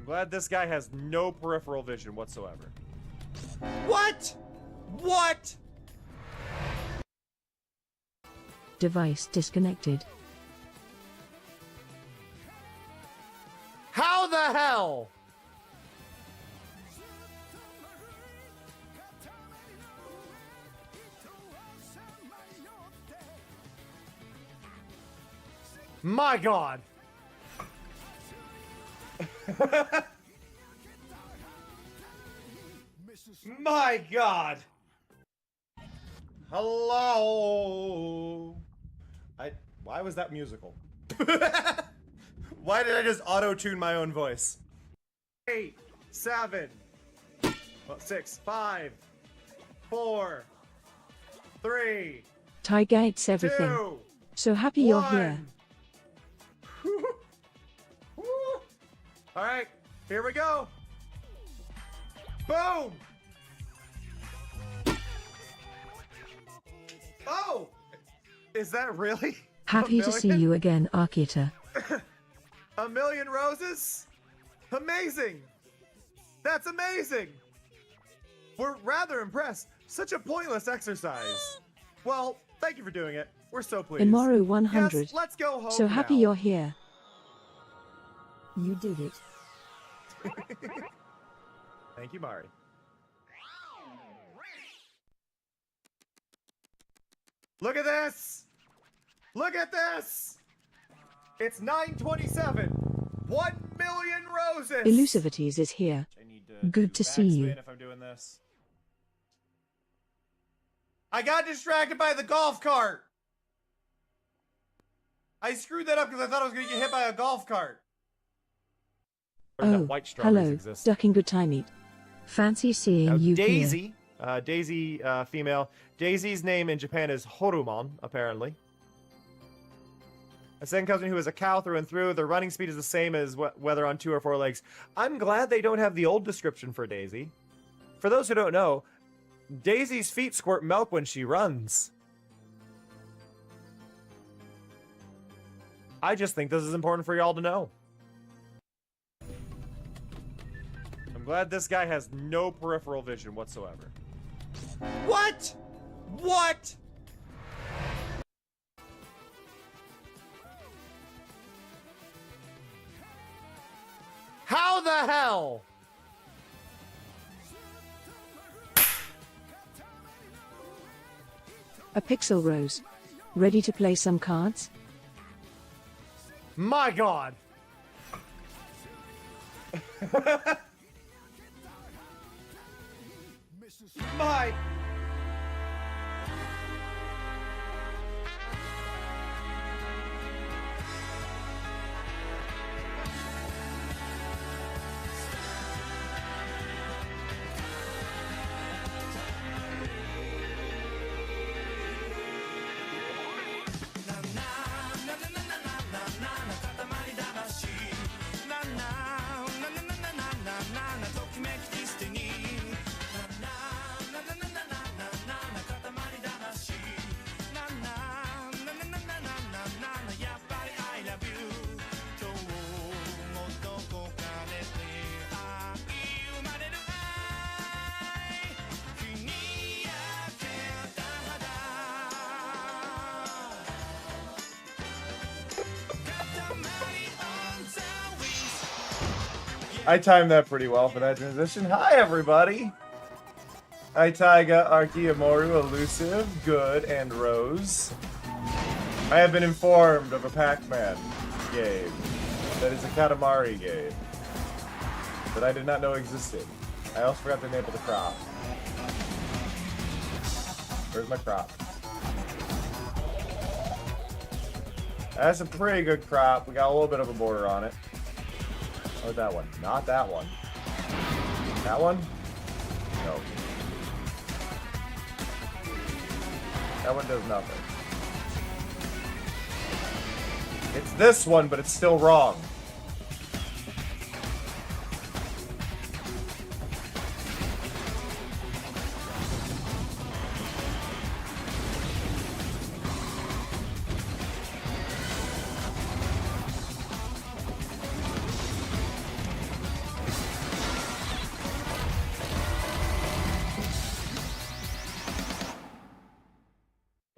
I'm glad this guy has no peripheral vision whatsoever. What? What? Device disconnected. How the hell? My God. My God. Hello. Why was that musical? Why did I just auto-tune my own voice? 8, 7, 6, 5, 4, 3, Ty gates everything. 2, So happy you're 1. here. All right, here we go. Boom. Oh, is that really? Happy to see you again, Archita. A million roses? Amazing. That's amazing. We're rather impressed. Such a pointless exercise. Well, thank you for doing it. We're so pleased. Imaru 100. Yes, let's go home So happy now. you're here. You did it. Thank you, Mari. Look at this! Look at this! It's 9:27. 1 million roses! Elusivities is here. I need to Good do to see you. backspin if I'm doing this. I got distracted by the golf cart! I screwed that up because I thought I was going to get hit by a golf cart. Or that Oh, white strawberries hello, exist. ducking good time eat. Fancy seeing Now, you here. Daisy, Daisy, female. Daisy's name in Japan is Horumon, apparently. A second cousin who is a cow through and through. Their running speed is the same as whether on 2 or 4 legs. I'm glad they don't have the old description for Daisy. For those who don't know, Daisy's feet squirt milk when she runs. I just think this is important for y'all to know. I'm glad this guy has no peripheral vision whatsoever. What? What? How the hell? A pixel rose. Ready to play some cards? My God. My. I timed that pretty well for that transition. Hi, everybody. Hi, Taiga, Arki, Amoru, Elusive, Good, and Rose. I have been informed of a Pac-Man game that is a Katamari game that I did not know existed. I also forgot the name of the crop. Where's my crop? That's a pretty good crop. We got a little bit of a border on it. Oh, that one. Not that one. That one? No. That one does nothing. It's this one, but it's still wrong.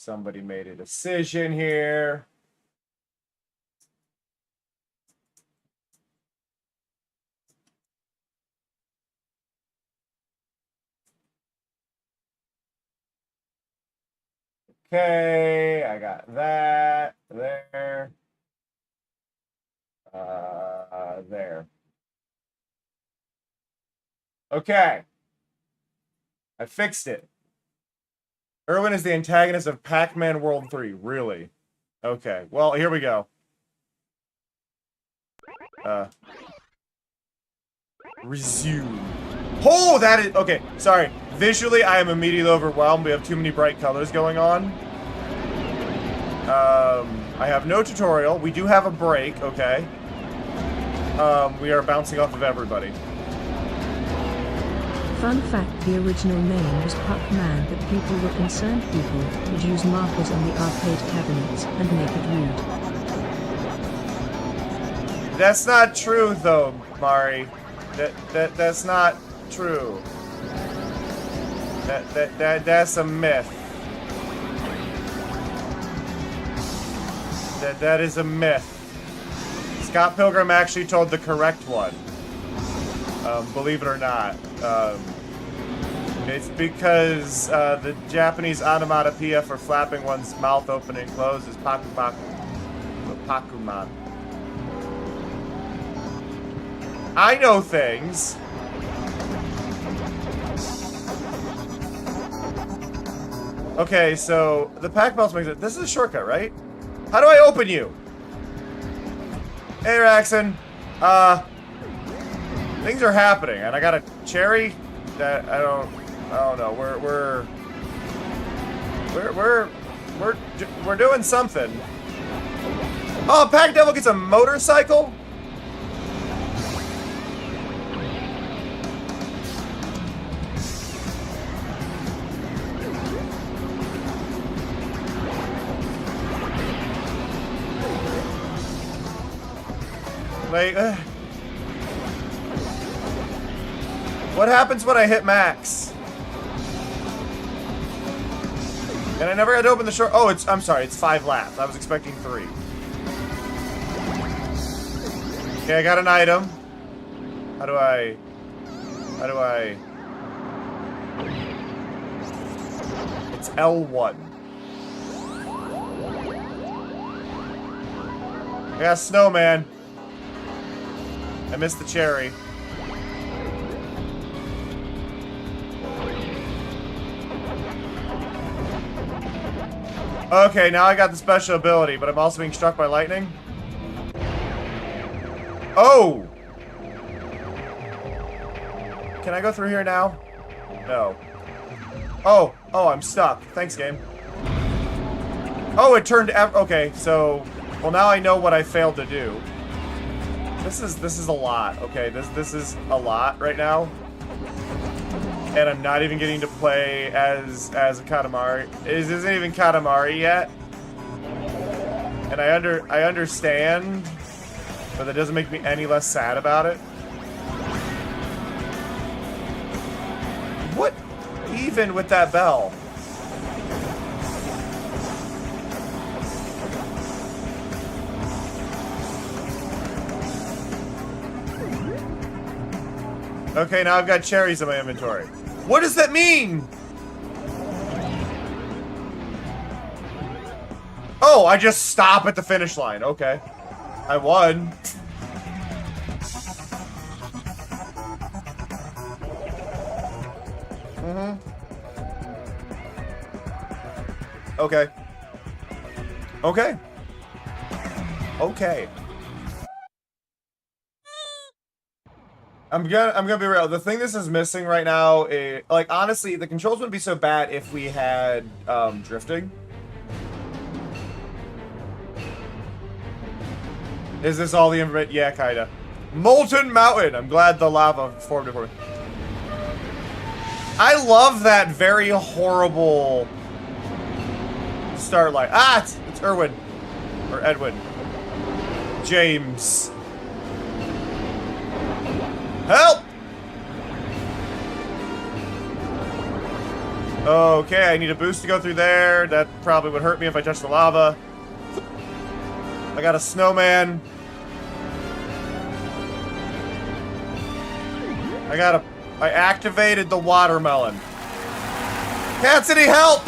Somebody made a decision here. Okay, I got that there. There. Okay. I fixed it. Irwin is the antagonist of Pac-Man World 3. Really? Okay. Well, here we go. Resume. Oh, that is... Okay, sorry. Visually, I am immediately overwhelmed. We have too many bright colors going on. I have no tutorial. We do have a break, okay. We are bouncing off of everybody. Fun fact, the original name was Puck-Man, but people were concerned people would use markers on the arcade cabinets and make it rude. That's not true, though, Mari. That's not true. That's a myth. That is a myth. Scott Pilgrim actually told the correct one. Believe it or not. It's because the Japanese onomatopoeia for flapping one's mouth open and closed is paku paku. Pakuman. I know things. Okay, so the pack belts makes it. This is a shortcut, right? How do I open you? Hey, Raxon. Things are happening, and I got a cherry that I don't know. We're doing something. Oh, Pack Devil gets a motorcycle? Like, what happens when I hit max? And I never had to open the short. Oh, I'm sorry, it's 5 laps. I was expecting 3. Okay, I got an item. How do I? It's L1. I got a snowman. I missed the cherry. Okay, now I got the special ability, but I'm also being struck by lightning. Oh! Can I go through here now? No. Oh, I'm stuck. Thanks, game. Oh, it turned... Okay, so... Well, now I know what I failed to do. This is a lot. Okay, this is a lot right now. And I'm not even getting to play as a Katamari. This isn't even Katamari yet. And I understand, but that doesn't make me any less sad about it. What even with that bell? Okay, now I've got cherries in my inventory. What does that mean? Oh, I just stop at the finish line. Okay. I won. Okay. Okay. Okay. I'm gonna be real. The thing this is missing right now is, like, honestly, the controls wouldn't be so bad if we had drifting. Is this all the information? Yeah, kinda. Molten Mountain. I'm glad the lava formed it for me. I love that very horrible start line. Ah, it's Irwin or Edwin. James. Help! Okay, I need a boost to go through there. That probably would hurt me if I touch the lava. I got a snowman. I activated the watermelon. Cassidy, help!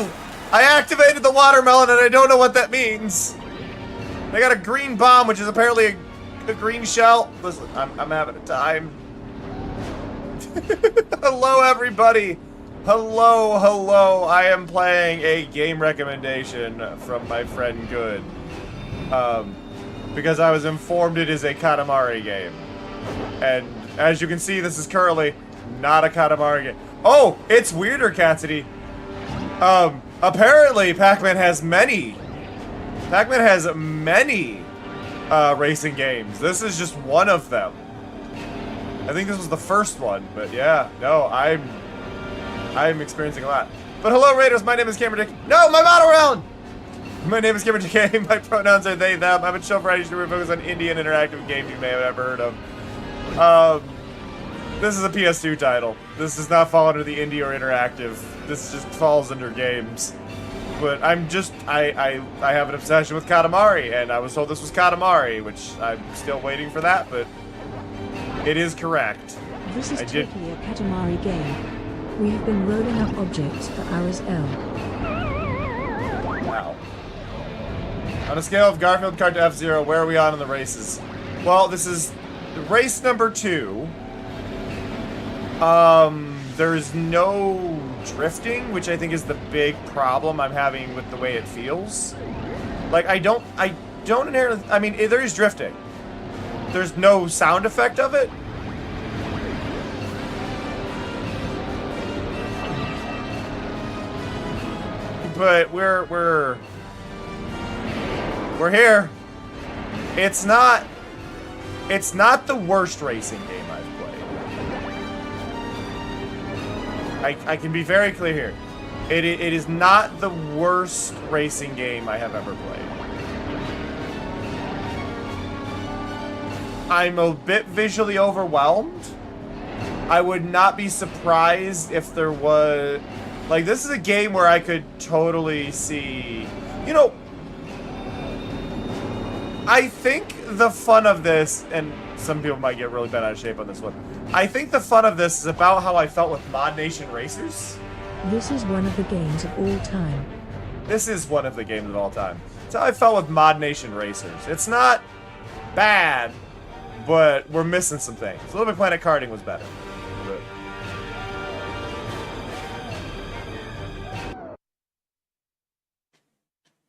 I activated the watermelon and I don't know what that means. I got a green bomb, which is apparently a green shell. Listen, I'm having a time. Hello, everybody. Hello. I am playing a game recommendation from my friend Good. Because I was informed it is a Katamari game. And as you can see, this is currently not a Katamari game. Oh, it's weirder, Cassidy. Apparently Pac-Man has many racing games. This is just one of them. I think this was the first one, but yeah, no, I'm experiencing a lot. But hello, Raiders, my name is Cameron Dick. No, my model round! My name is Cameron Dick. My pronouns are they, them. I'm a show variety streamer focused on Indian interactive games you may have ever heard of. This is a PS2 title. This does not fall under the indie or interactive. This just falls under games. But I have an obsession with Katamari, and I was told this was Katamari, which I'm still waiting for that, but it is correct. This is totally a Katamari game. We've been rolling up objects for hours. Wow. On a scale of Garfield Kart to F-Zero, where are we on in the races? Well, this is race number 2. There's no drifting, which I think is the big problem I'm having with the way it feels. Like, I don't inherently, I mean, there is drifting. There's no sound effect of it. But we're here. It's not the worst racing game I've played. I can be very clear here. It is not the worst racing game I have ever played. I'm a bit visually overwhelmed. I would not be surprised if there was... Like, this is a game where I could totally see... You know... I think the fun of this, and some people might get really bent out of shape on this one. I think the fun of this is about how I felt with Mod Nation Racers. This is one of the games of all time. This is one of the games of all time. It's how I felt with Mod Nation Racers. It's not bad, but we're missing some things. Little Big Planet Karting was better.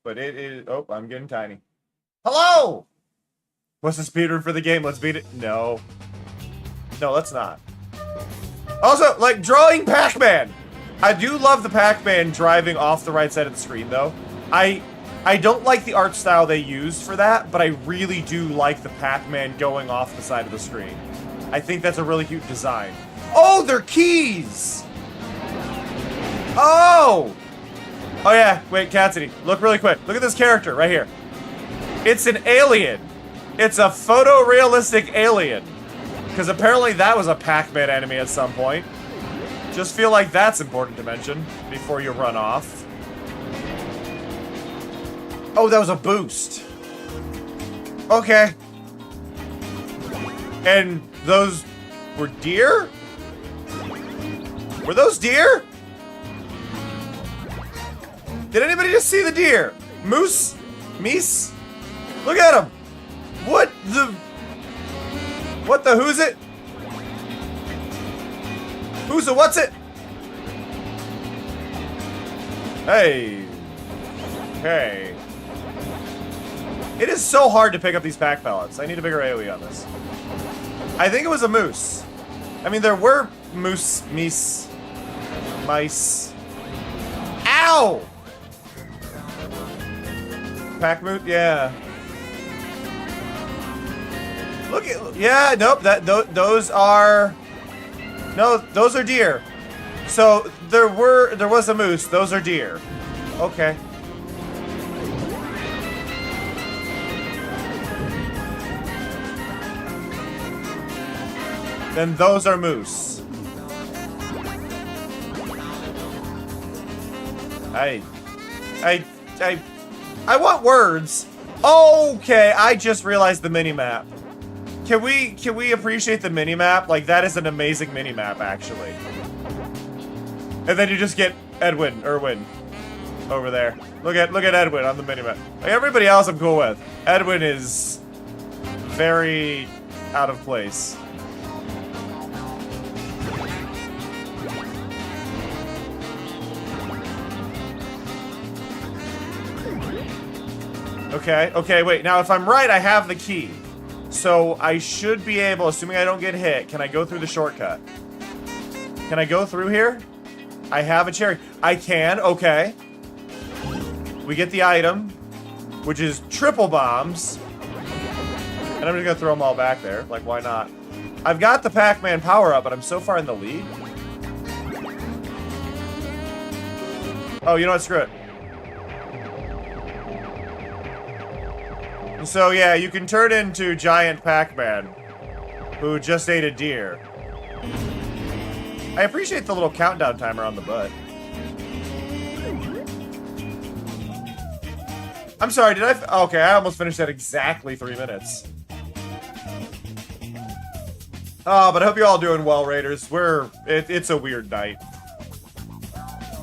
But it is... Oh, I'm getting tiny. Hello! What's the speedrun for the game? Let's beat it. No. No, let's not. Also, like, drawing Pac-Man. I do love the Pac-Man driving off the right side of the screen, though. I don't like the art style they used for that, but I really do like the Pac-Man going off the side of the screen. I think that's a really cute design. Oh, they're keys! Oh! Oh, yeah. Wait, Cassidy. Look really quick. Look at this character right here. It's an alien. It's a photorealistic alien. Because apparently that was a Pac-Man enemy at some point. Just feel like that's important to mention before you run off. Oh, that was a boost. Okay. And those were deer? Were those deer? Did anybody just see the deer? Moose? Meese? Look at him! What the who's it? Who's the what's it? Hey. Okay. It is so hard to pick up these pack pellets. I need a bigger AoE on this. I think it was a moose. I mean, there were moose, meese, mice. Ow! Pack moot? Yeah. Look at, yeah, nope, those are, no, those are deer. So there was a moose, those are deer. Okay. Then those are moose. I want words. Okay, I just realized the mini-map. Can we appreciate the mini-map? Like, that is an amazing mini-map, actually. And then you just get Erwin, over there. Look at Edwin on the mini-map. Like, everybody else I'm cool with. Edwin is very out of place. Okay, wait. Now, if I'm right, I have the key. So, I should be able, assuming I don't get hit, can I go through the shortcut? Can I go through here? I have a cherry. I can, okay. We get the item, which is triple bombs. And I'm just gonna throw them all back there. Like, why not? I've got the Pac-Man power-up, but I'm so far in the lead. Oh, you know what? Screw it. So, yeah, you can turn into Giant Pac-Man, who just ate a deer. I appreciate the little countdown timer on the butt. I'm sorry, did I... Okay, I almost finished at exactly 3 minutes. Oh, but I hope you're all doing well, Raiders. It's a weird night.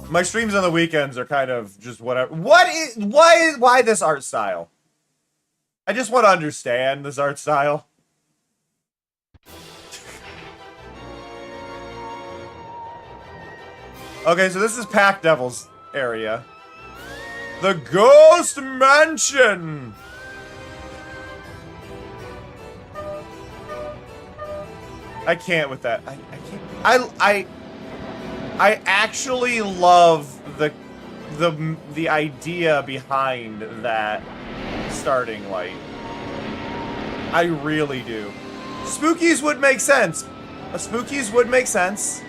My streams on the weekends are kind of just whatever. Why this art style? I just want to understand this art style. Okay, so this is Pac Devil's area. The Ghost Mansion! I can't with that. I can't. I actually love the idea behind that starting light. I really do. Spookies would make sense. Spookies would make sense.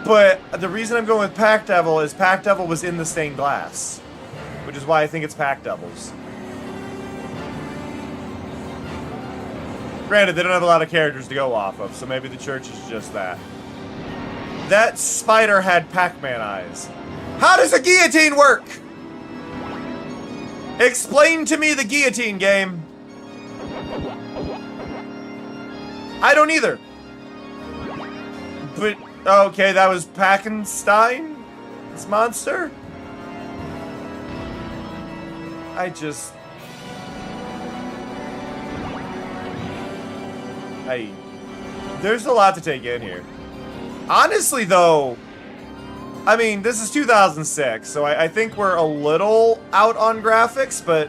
But the reason I'm going with Pac Devil is Pac Devil was in the stained glass. Which is why I think it's Pac Devils. Granted, they don't have a lot of characters to go off of, so maybe the church is just that. That spider had Pac-Man eyes. How does a guillotine work? Explain to me the guillotine game. I don't either. But, okay, that was Packenstein? This monster? There's a lot to take in here. Honestly, though, I mean, this is 2006, so I think we're a little out on graphics, but,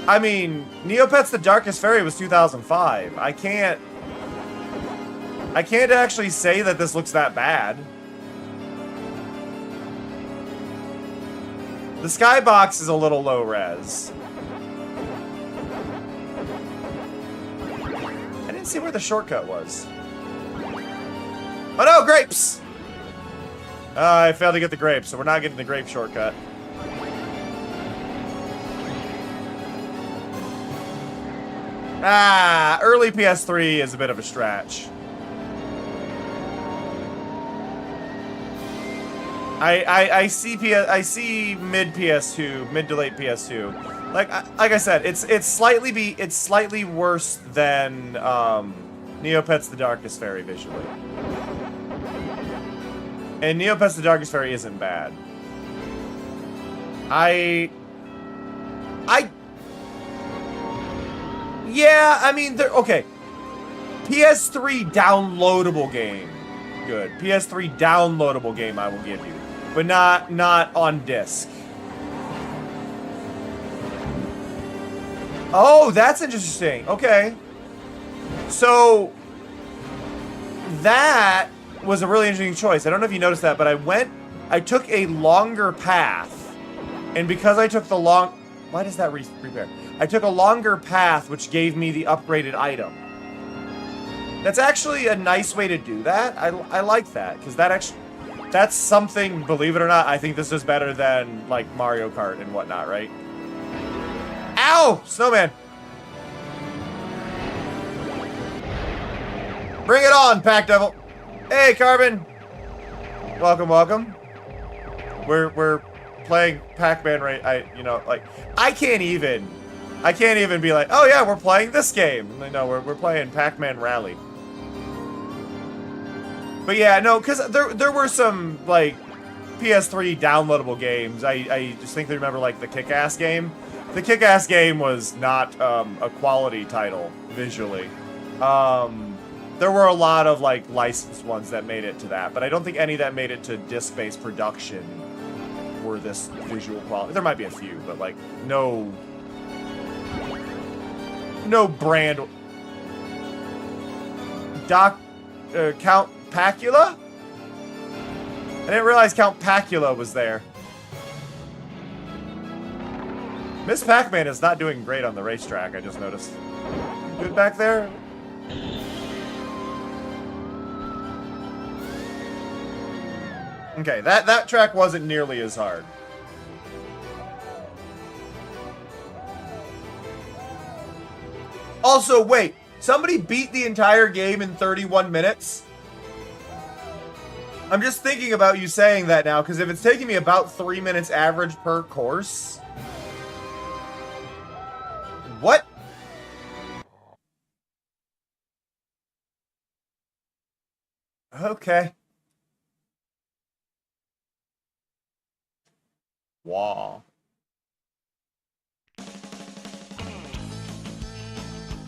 I mean, Neopets the Darkest Fairy was 2005. I can't actually say that this looks that bad. The skybox is a little low res. I didn't see where the shortcut was. Oh no, grapes! I failed to get the grapes, so we're not getting the grape shortcut. Early PS3 is a bit of a stretch. I see mid PS2, mid to late PS2. Like I said, it's slightly worse than Neopets the Darkest Fairy visually. And Neopets the Darkest Fairy isn't bad. Yeah, I mean, okay. PS3 downloadable game. Good. PS3 downloadable game I will give you. But not on disc. Oh, that's interesting. Okay. So, that was a really interesting choice. I don't know if you noticed that, but I took a longer path. And because I took the why does that repair? I took a longer path, which gave me the upgraded item. That's actually a nice way to do that. I like that, because that's something, believe it or not, I think this is better than, like, Mario Kart and whatnot, right? Ow! Snowman! Bring it on, Pac Devil! Hey, Carbon! Welcome, welcome. We're playing Pac-Man, right? I can't even be like, oh yeah, we're playing this game. No, we're playing Pac-Man Rally. But yeah, no, because there were some like PS3 downloadable games. I distinctly remember like the Kick-Ass game. The Kick-Ass game was not a quality title visually. There were a lot of like licensed ones that made it to that, but I don't think any that made it to disc-based production were this visual quality. There might be a few, but like no brand. Count Pacula? I didn't realize Count Pacula was there. Miss Pac-Man is not doing great on the racetrack, I just noticed. Good back there? Okay, that track wasn't nearly as hard. Also, wait, somebody beat the entire game in 31 minutes? I'm just thinking about you saying that now, because if it's taking me about 3 minutes average per course... What? Okay. Wow.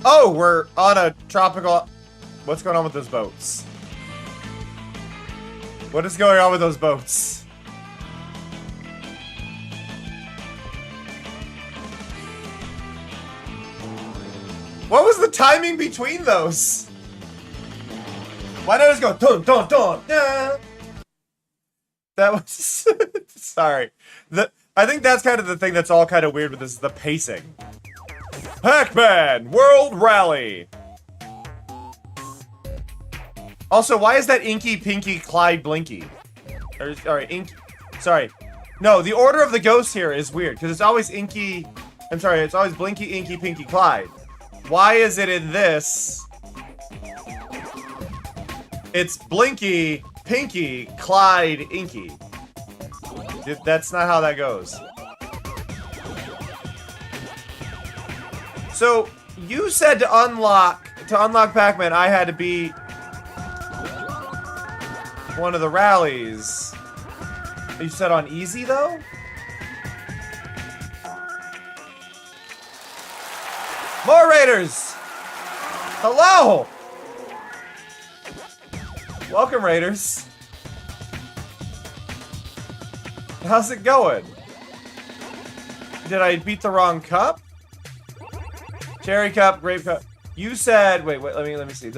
Oh, we're on a tropical... What's going on with those boats? What is going on with those boats? What was the timing between those? Why not just go dun dun dun? Yeah. That was sorry. I think that's kind of the thing that's all kind of weird with this is the pacing. Pac-Man World Rally. Also, why is that Inky Pinky Clyde Blinky? Sorry, Inky. Sorry. No, the order of the ghosts here is weird because it's always Inky. I'm sorry, it's always Blinky, Inky, Pinky, Clyde. Why is it in this? It's Blinky, Pinky, Clyde, Inky. That's not how that goes. So, you said to unlock Pac-Man, I had to beat one of the rallies. You said on easy, though? More Raiders! Hello! Welcome, Raiders. How's it going? Did I beat the wrong cup? Cherry cup, grape cup. You said, wait, let me see.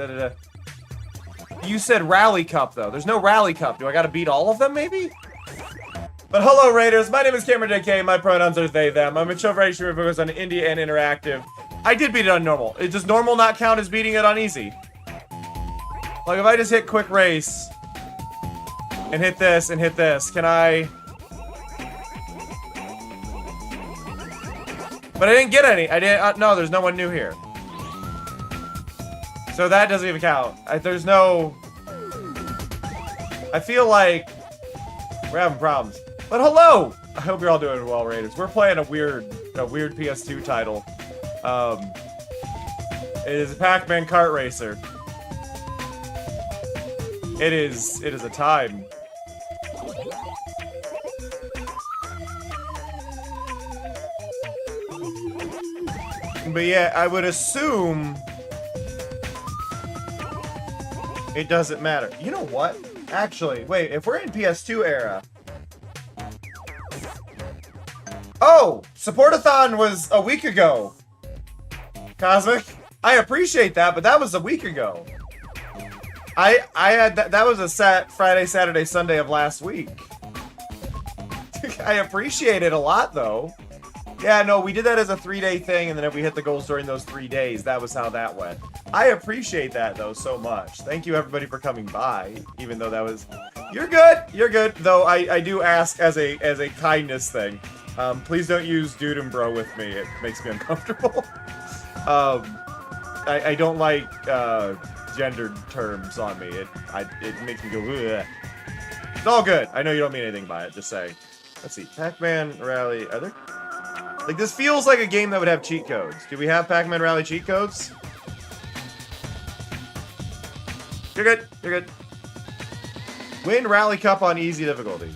You said rally cup, though. There's no rally cup. Do I gotta beat all of them, maybe? But hello, Raiders. My name is Cameron JK. My pronouns are they, them. I'm a show variety streamer focused on indie and interactive. I did beat it on normal. Does normal not count as beating it on easy? Like, if I just hit quick race and hit this, can I... But I didn't get any. I didn't... no, there's no one new here. So that doesn't even count. There's no... I feel like we're having problems. But hello! I hope you're all doing well, Raiders. We're playing a weird PS2 title. It is a Pac-Man kart racer. It is a time. But yeah, I would assume it doesn't matter. You know what? Actually, wait, if we're in PS2 era. Oh, Supportathon was a week ago. Cosmic, I appreciate that, but that was a week ago. I had that was a Friday, Saturday, Sunday of last week. I appreciate it a lot, though. Yeah, no, we did that as a 3-day thing, and then if we hit the goals during those 3 days, that was how that went. I appreciate that, though, so much. Thank you, everybody, for coming by, even though that was... You're good, though I do ask as a kindness thing. Please don't use dude and bro with me. It makes me uncomfortable. I don't like gendered terms on me. It makes me go, ugh. It's all good. I know you don't mean anything by it, just saying. Let's see. Pac-Man Rally. Are there... Like, this feels like a game that would have cheat codes. Do we have Pac-Man Rally cheat codes? You're good. You're good. Win Rally Cup on easy difficulty.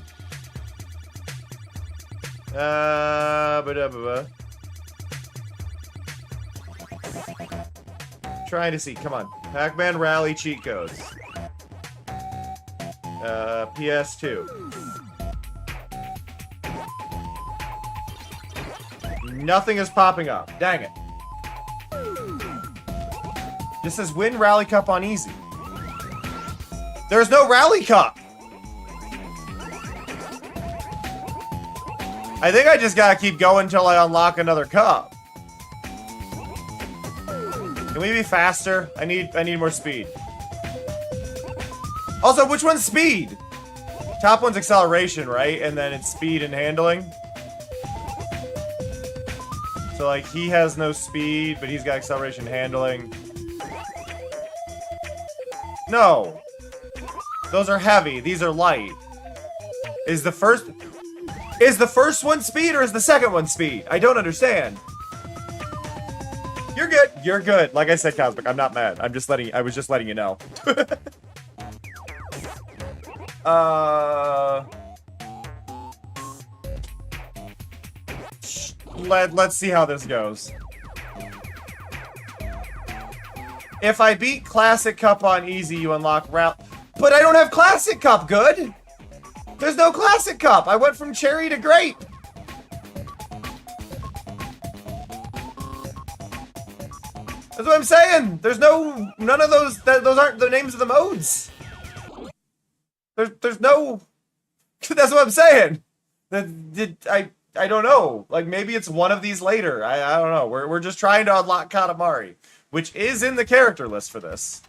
Trying to see. Come on. Pac-Man Rally cheat codes. PS2. Nothing is popping up. Dang it. This says win Rally Cup on easy. There's no Rally Cup. I think I just gotta keep going until I unlock another cup. Can we be faster? I need more speed. Also, which one's speed? Top one's acceleration, right? And then it's speed and handling. So, like, he has no speed, but he's got acceleration and handling. No. Those are heavy. These are light. Is the first one speed or is the second one speed? I don't understand. You're good. You're good. Like I said, Cosmic, I'm not mad. I was just letting you know. Let's see how this goes. If I beat Classic Cup on easy, you unlock route. But I don't have Classic Cup, good? There's no Classic Cup. I went from cherry to grape. That's what I'm saying. There's none of those. Those aren't the names of the modes. There's no. That's what I'm saying. I don't know. Like, maybe it's one of these later. I don't know. We're just trying to unlock Katamari, which is in the character list for this.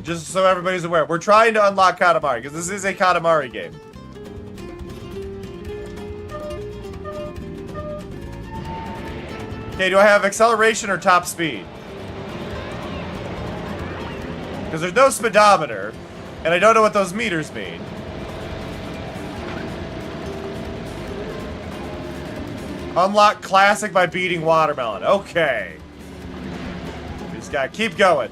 Just so everybody's aware. We're trying to unlock Katamari, because this is a Katamari game. Okay, do I have acceleration or top speed? Because there's no speedometer, and I don't know what those meters mean. Unlock Classic by beating Watermelon. Okay. We just gotta keep going.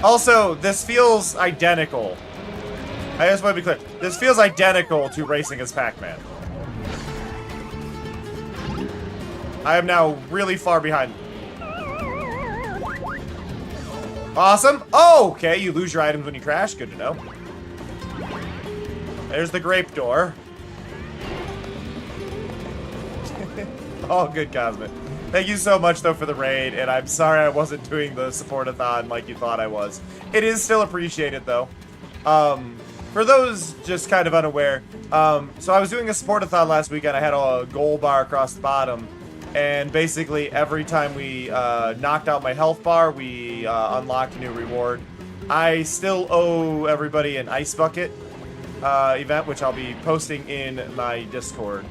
Also, this feels identical. I just want to be clear. This feels identical to racing as Pac-Man. I am now really far behind. Awesome. Oh, okay. You lose your items when you crash. Good to know. There's the grape door. Oh, good, Cosmic. Thank you so much, though, for the raid, and I'm sorry I wasn't doing the support-a-thon like you thought I was. It is still appreciated, though. For those just kind of unaware, so I was doing a support-a-thon last weekend. I had a goal bar across the bottom, and basically every time we knocked out my health bar, we unlocked a new reward. I still owe everybody an ice bucket event, which I'll be posting in my Discord.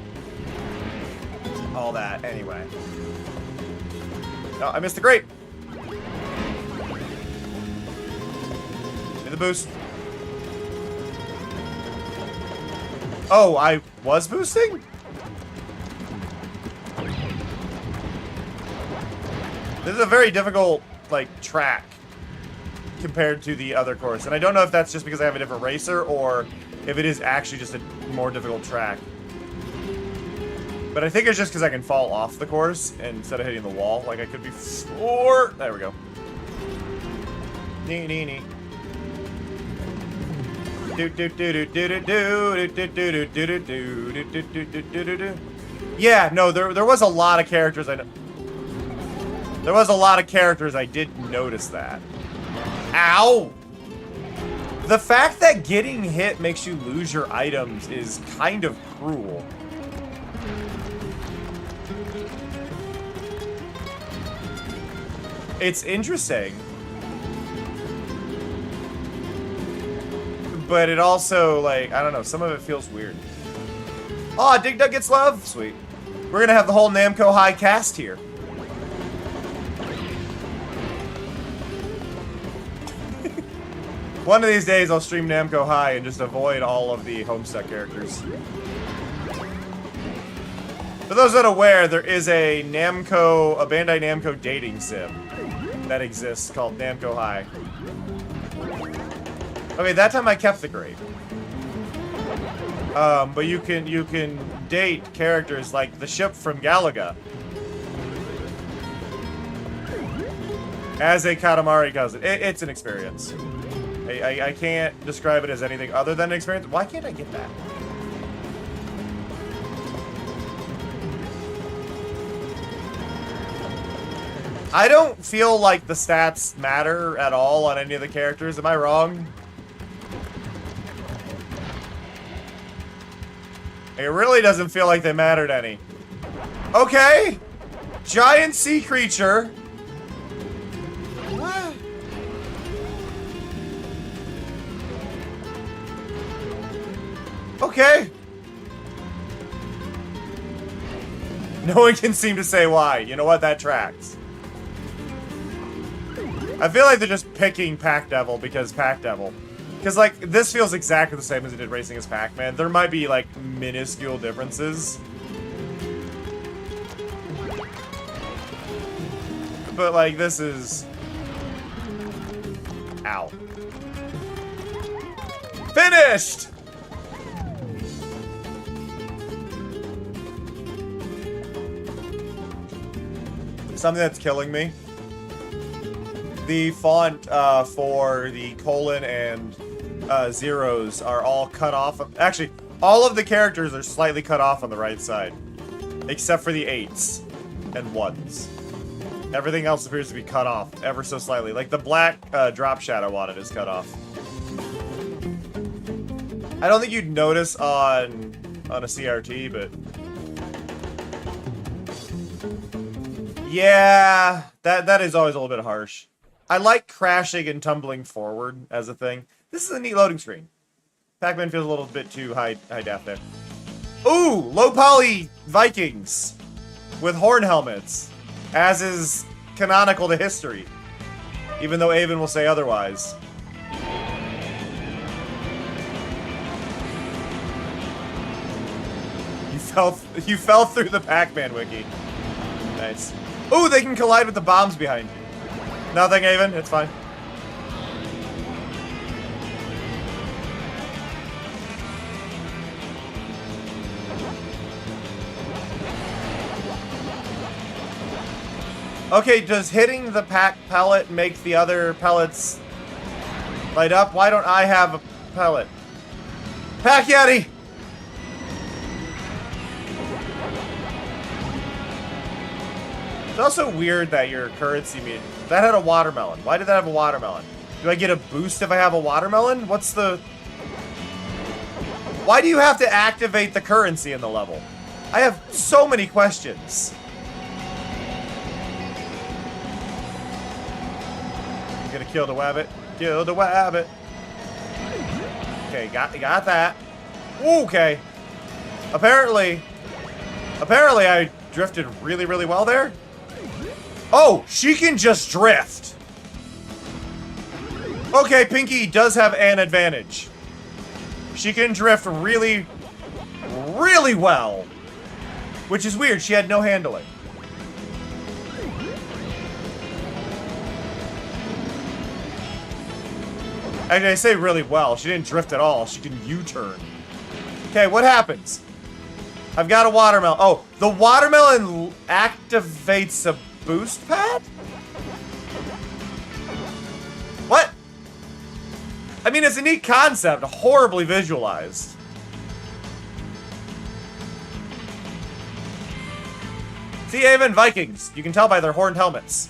All that, anyway. Oh, I missed the grape. Give me the boost. Oh, I was boosting? This is a very difficult, like, track compared to the other course. And I don't know if that's just because I have a different racer or if it is actually just a more difficult track. But I think it's just because I can fall off the course instead of hitting the wall. Like I could be four. There we go. Nee nee nee. Yeah, no, there was a lot of characters I know. There was a lot of characters I did notice that. Ow! The fact that getting hit makes you lose your items is kind of cruel. It's interesting. But it also, like, I don't know, some of it feels weird. Oh, Dig Dug gets love? Sweet. We're gonna have the whole Namco High cast here. One of these days I'll stream Namco High and just avoid all of the Homestuck characters. For those that are aware, there is a Bandai Namco dating sim that exists called Namco High. Okay, that time I kept the grape. But you can date characters like the ship from Galaga as a Katamari cousin. It's an experience. I can't describe it as anything other than an experience. Why can't I get that? I don't feel like the stats matter at all on any of the characters. Am I wrong? It really doesn't feel like they mattered any. Okay. Giant sea creature. What? Okay. No one can seem to say why. You know what? That tracks. I feel like they're just picking Pac Devil because Pac Devil. Because, like, this feels exactly the same as it did racing as Pac-Man. There might be, like, minuscule differences. But, like, this is... Ow. Finished! Something that's killing me. The font for the colon and zeros are all cut off. Actually, all of the characters are slightly cut off on the right side. Except for the 8s and 1s. Everything else appears to be cut off ever so slightly. Like the black drop shadow on it is cut off. I don't think you'd notice on a CRT, but... Yeah, that is always a little bit harsh. I like crashing and tumbling forward as a thing. This is a neat loading screen. Pac-Man feels a little bit too high def there. Ooh, low poly Vikings with horn helmets, as is canonical to history, even though Avon will say otherwise. You fell through the Pac-Man wiki. Nice. Ooh, they can collide with the bombs behind you. Nothing, Avon. It's fine. Okay, does hitting the pack pellet make the other pellets light up? Why don't I have a pellet? Pack Yeti! It's also weird that your currency that had a watermelon. Why did that have a watermelon? Do I get a boost if I have a watermelon? What's the... Why do you have to activate the currency in the level? I have so many questions. I'm gonna kill the wabbit. Kill the wabbit. Okay, got that. Okay. Apparently I drifted really, really well there. Oh, she can just drift. Okay, Pinky does have an advantage. She can drift really, really well. Which is weird, she had no handling. Actually, I say really well. She didn't drift at all. She can U-turn. Okay, what happens? I've got a watermelon. Oh, the watermelon activates a boost pad? What? I mean, it's a neat concept, horribly visualized. See, Avon Vikings. You can tell by their horned helmets.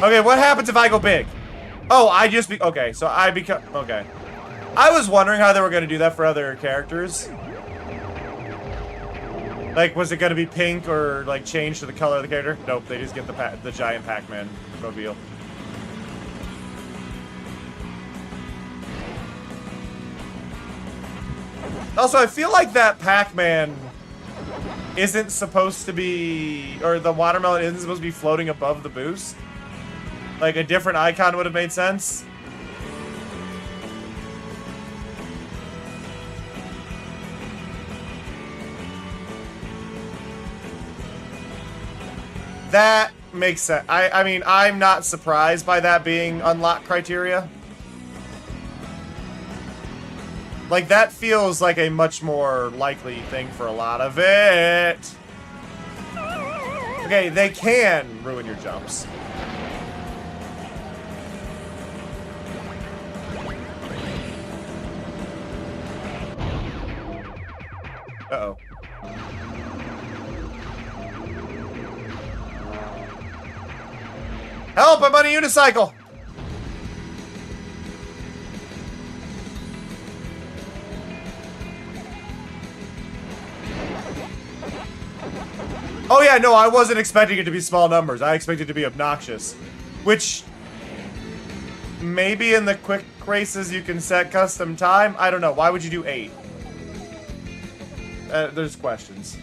Okay, what happens if I go big? Oh, okay, so I become... Okay. I was wondering how they were going to do that for other characters. Like, was it gonna be pink or like change to the color of the character? Nope, they just get the giant Pac-Man mobile. Also, I feel like that Pac-Man isn't supposed to be, or the watermelon isn't supposed to be floating above the boost. Like, a different icon would have made sense. That makes sense. I mean, I'm not surprised by that being unlock criteria. Like, that feels like a much more likely thing for a lot of it. Okay, they can ruin your jumps. Uh-oh. Help! I'm on a unicycle! Oh yeah, no, I wasn't expecting it to be small numbers. I expected it to be obnoxious. Which, maybe in the quick races you can set custom time? I don't know. Why would you do 8? There's questions.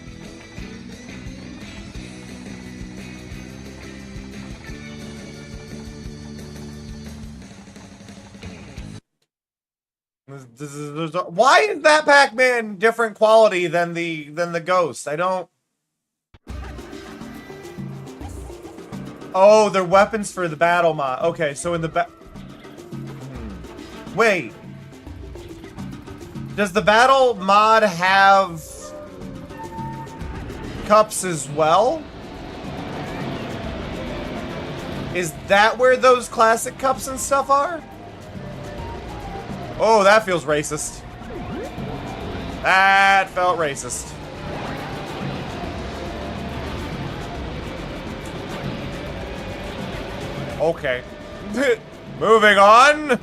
Why is that Pac-Man different quality than the Ghost? I don't... Oh, they're weapons for the battle mod. Okay, so in the Wait. Does the battle mod have cups as well? Is that where those classic cups and stuff are? Oh, that feels racist. That felt racist. Okay. Moving on.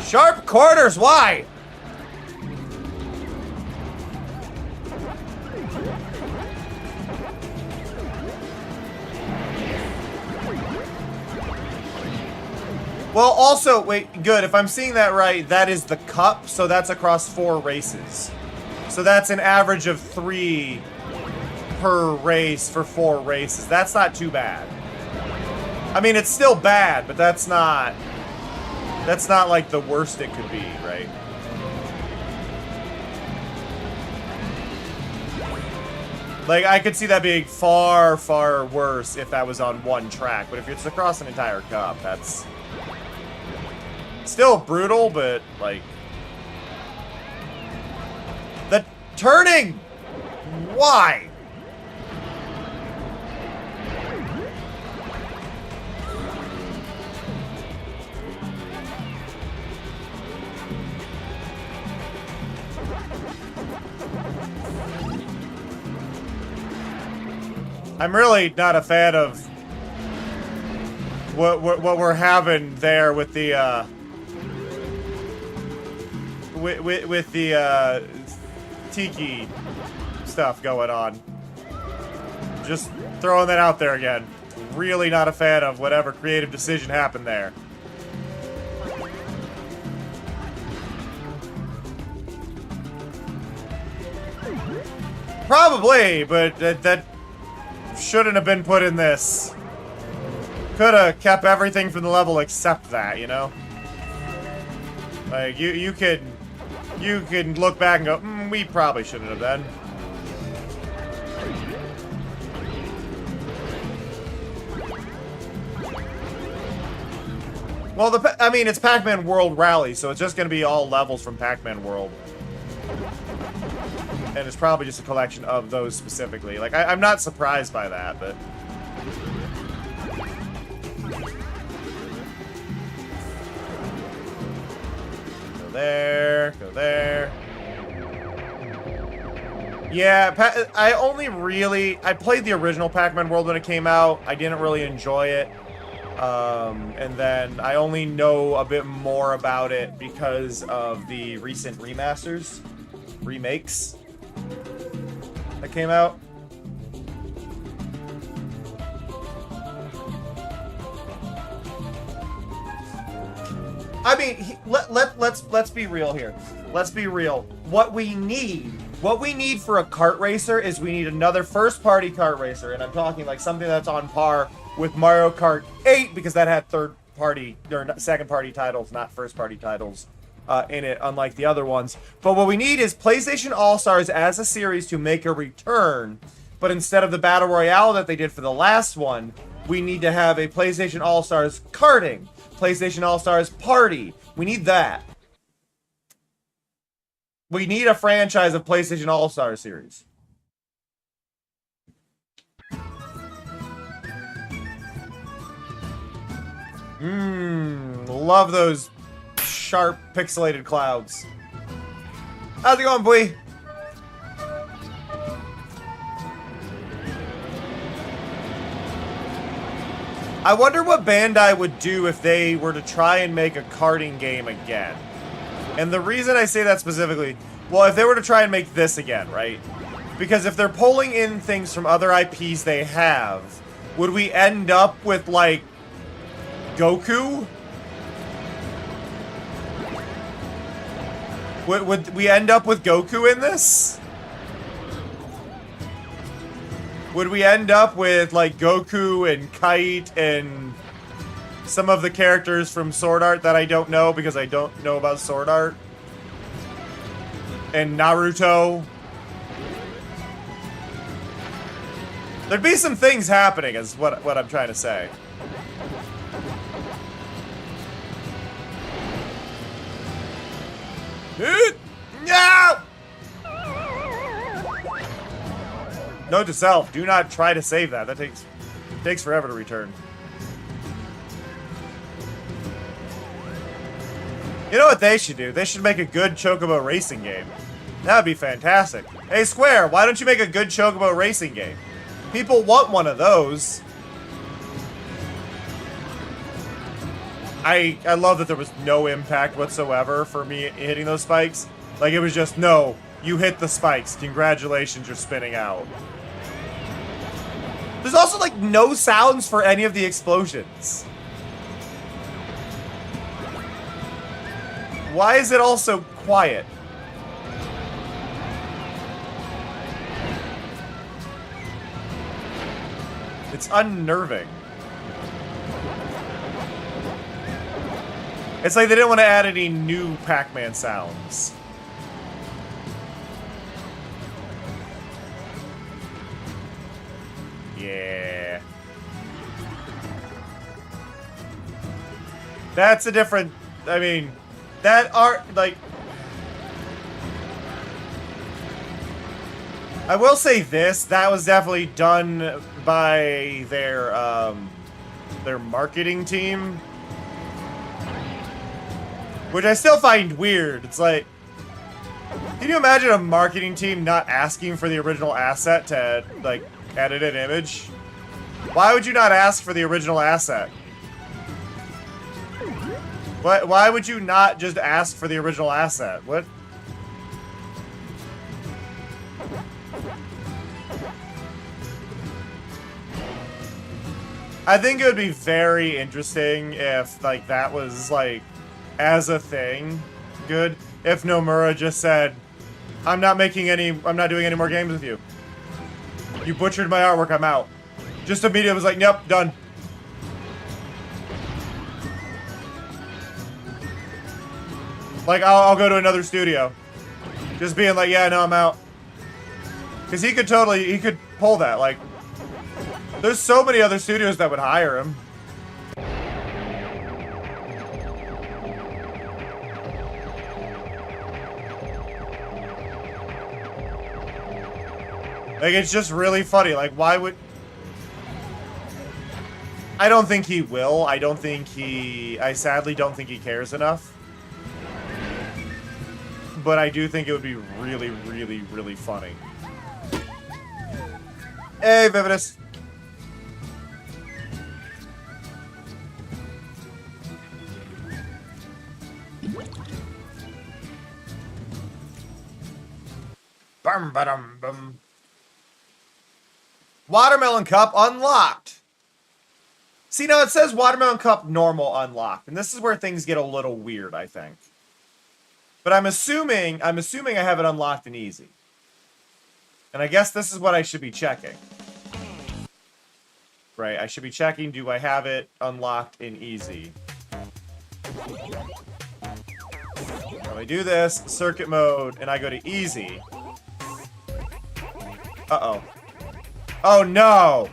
Sharp corners, why? Well, also, wait, good. If I'm seeing that right, that is the cup, so that's across 4 races. So that's an average of 3 per race for 4 races. That's not too bad. I mean, it's still bad, but that's not like the worst it could be, right? Like, I could see that being far, far worse if that was on 1 track, but if it's across an entire cup, that's... still brutal, but, like... The turning! Why? I'm really not a fan of what we're having there with the with the tiki stuff going on. Just throwing that out there again. Really not a fan of whatever creative decision happened there. Probably, but that shouldn't have been put in this. Could have kept everything from the level except that, you know? Like, you can look back and go, we probably shouldn't have done. Well, I mean, it's Pac-Man World Rally, so it's just going to be all levels from Pac-Man World. And it's probably just a collection of those specifically. Like, I'm not surprised by that, but... Go there, go there. Yeah, I played the original Pac-Man World when it came out. I didn't really enjoy it. And then I only know a bit more about it because of the recent remakes that came out. I mean, let's be real here. Let's be real. What we need for a kart racer is we need another first-party kart racer, and I'm talking like something that's on par with Mario Kart 8 because that had third-party or second-party titles, not first-party titles in it, unlike the other ones. But what we need is PlayStation All-Stars as a series to make a return. But instead of the Battle Royale that they did for the last one, we need to have a PlayStation All-Stars karting. PlayStation All-Stars Party. We need that. We need a franchise of PlayStation All-Star series. Love those sharp pixelated clouds. How's it going, boy? I wonder what Bandai would do if they were to try and make a karting game again. And the reason I say that specifically, well, if they were to try and make this again, right? Because if they're pulling in things from other IPs they have, would we end up with, like, Goku? Would we end up with Goku in this? Would we end up with, like, Goku and Kite and some of the characters from Sword Art that I don't know because I don't know about Sword Art? And Naruto? There'd be some things happening, is what I'm trying to say. No! Note to self, do not try to save that. That takes forever to return. You know what they should do? They should make a good Chocobo racing game. That would be fantastic. Hey, Square, why don't you make a good Chocobo racing game? People want one of those. I love that there was no impact whatsoever for me hitting those spikes. Like, it was just, no, you hit the spikes. Congratulations, you're spinning out. There's also, like, no sounds for any of the explosions. Why is it all so quiet? It's unnerving. It's like they didn't want to add any new Pac-Man sounds. Yeah. That's a different... I mean, that art, like... I will say this, that was definitely done by their marketing team. Which I still find weird. It's like... Can you imagine a marketing team not asking for the original asset to, like, edit an image? Why would you not ask for the original asset? Why would you not just ask for the original asset? What? I think it would be very interesting if, like, that was, like, as a thing, good. If Nomura just said, I'm not doing any more games with you. You butchered my artwork, I'm out. Just immediately was like, nope, done. Like, I'll go to another studio. Just being like, yeah, no, I'm out. Because he could pull that, like, there's so many other studios that would hire him. Like, it's just really funny. Like, why would... I don't think he will. I sadly don't think he cares enough. But I do think it would be really, really, really funny. Hey, Vividus. Bum, ba-dum, bum. Watermelon cup unlocked. See, now it says watermelon cup normal unlocked, and this is where things get a little weird, I think. But I'm assuming I have it unlocked in easy. And I guess this is what I should be checking. Right, I should be checking, do I have it unlocked in easy? If I do this, circuit mode, and I go to easy. Uh-oh. Oh, no!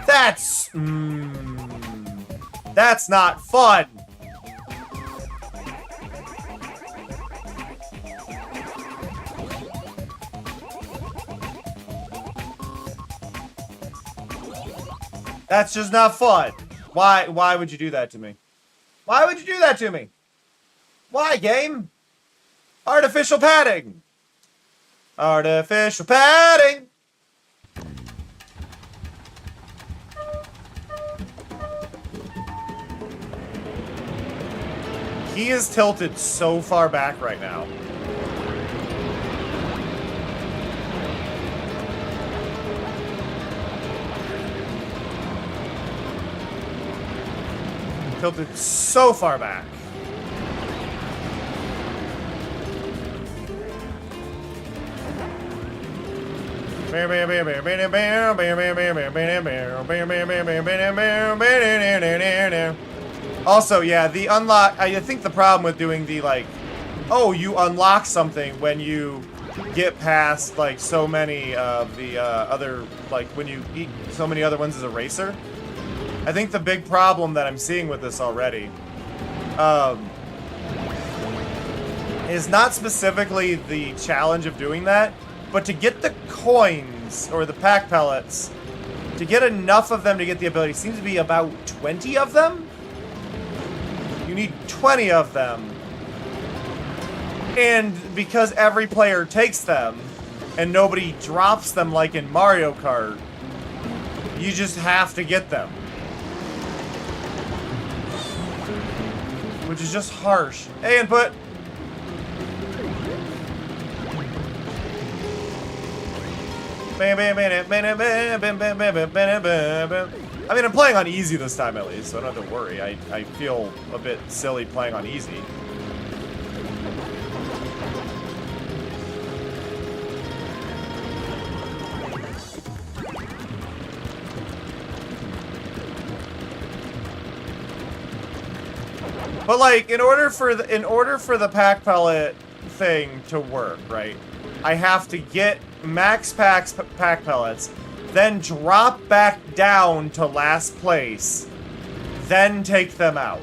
That's not fun! That's just not fun. Why would you do that to me? Why would you do that to me? Why, game? Artificial padding! Artificial padding! He is tilted so far back right now. Tilted so far back. Also, yeah, the unlock, I think the problem with doing the, like, oh, you unlock something when you get past, like, so many of the other, like, when you eat so many other ones as a racer. I think the big problem that I'm seeing with this already is not specifically the challenge of doing that, but to get the coins, or the pack pellets, to get enough of them to get the ability, seems to be about 20 of them? You need 20 of them. And because every player takes them, and nobody drops them like in Mario Kart, you just have to get them. Which is just harsh. Hey, input! I mean, I'm playing on easy this time at least, so I don't have to worry. I feel a bit silly playing on easy. But like, in order for the pack pellet thing to work, right? I have to get max pack pellets, then drop back down to last place, then take them out.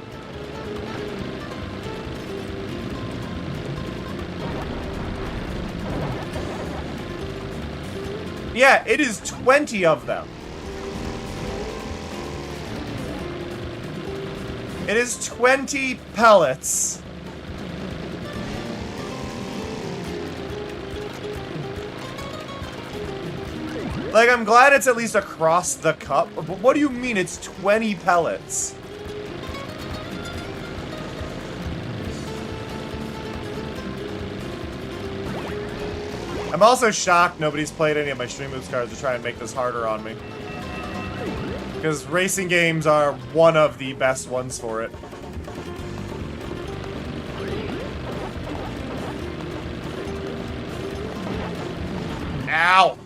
Yeah, it is 20 of them. It is 20 pellets. Like, I'm glad it's at least across the cup, but what do you mean it's 20 pellets? I'm also shocked nobody's played any of my Stream Moves cards to try and make this harder on me. Because racing games are one of the best ones for it. Ow!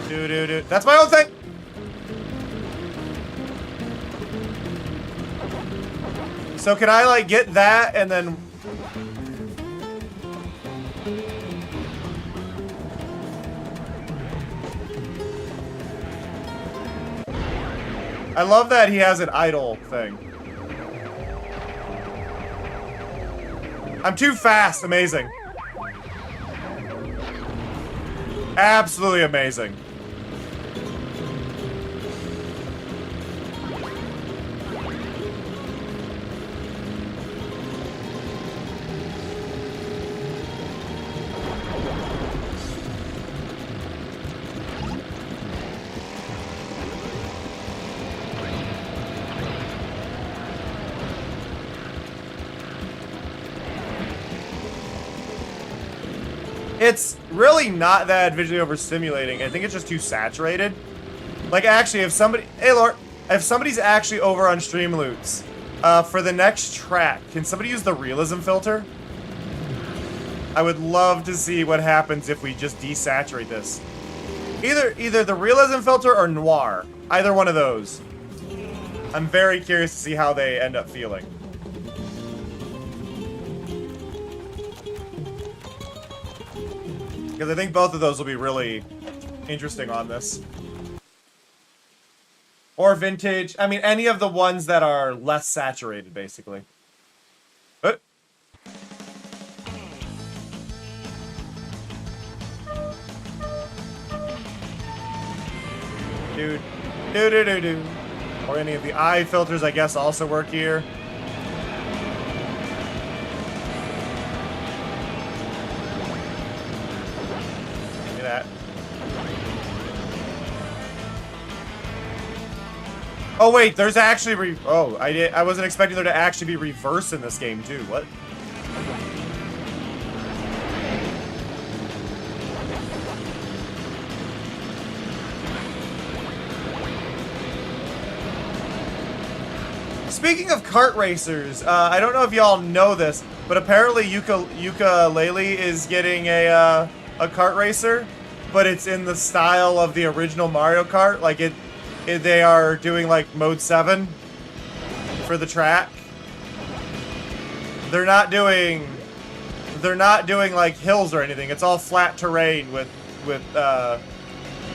Do. That's my own thing! So can I, like, get that and then... I love that he has an idle thing. I'm too fast. Amazing. Absolutely amazing. It's really not that visually overstimulating. I think it's just too saturated. Like, actually, if somebody... Hey, Lord. If somebody's actually over on Streamloots, for the next track, can somebody use the realism filter? I would love to see what happens if we just desaturate this. Either the realism filter or noir. Either one of those. I'm very curious to see how they end up feeling. Because I think both of those will be really interesting on this. Or vintage. I mean, any of the ones that are less saturated, basically. Dude. Do. Or any of the eye filters, I guess, also work here. Look at that. Oh wait, there's actually I wasn't expecting there to actually be reverse in this game too. What? Speaking of kart racers, I don't know if y'all know this, but apparently Yooka-Laylee is getting a kart racer, but it's in the style of the original Mario Kart. Like they are doing like mode 7 for the track. They're not doing like hills or anything. It's all flat terrain with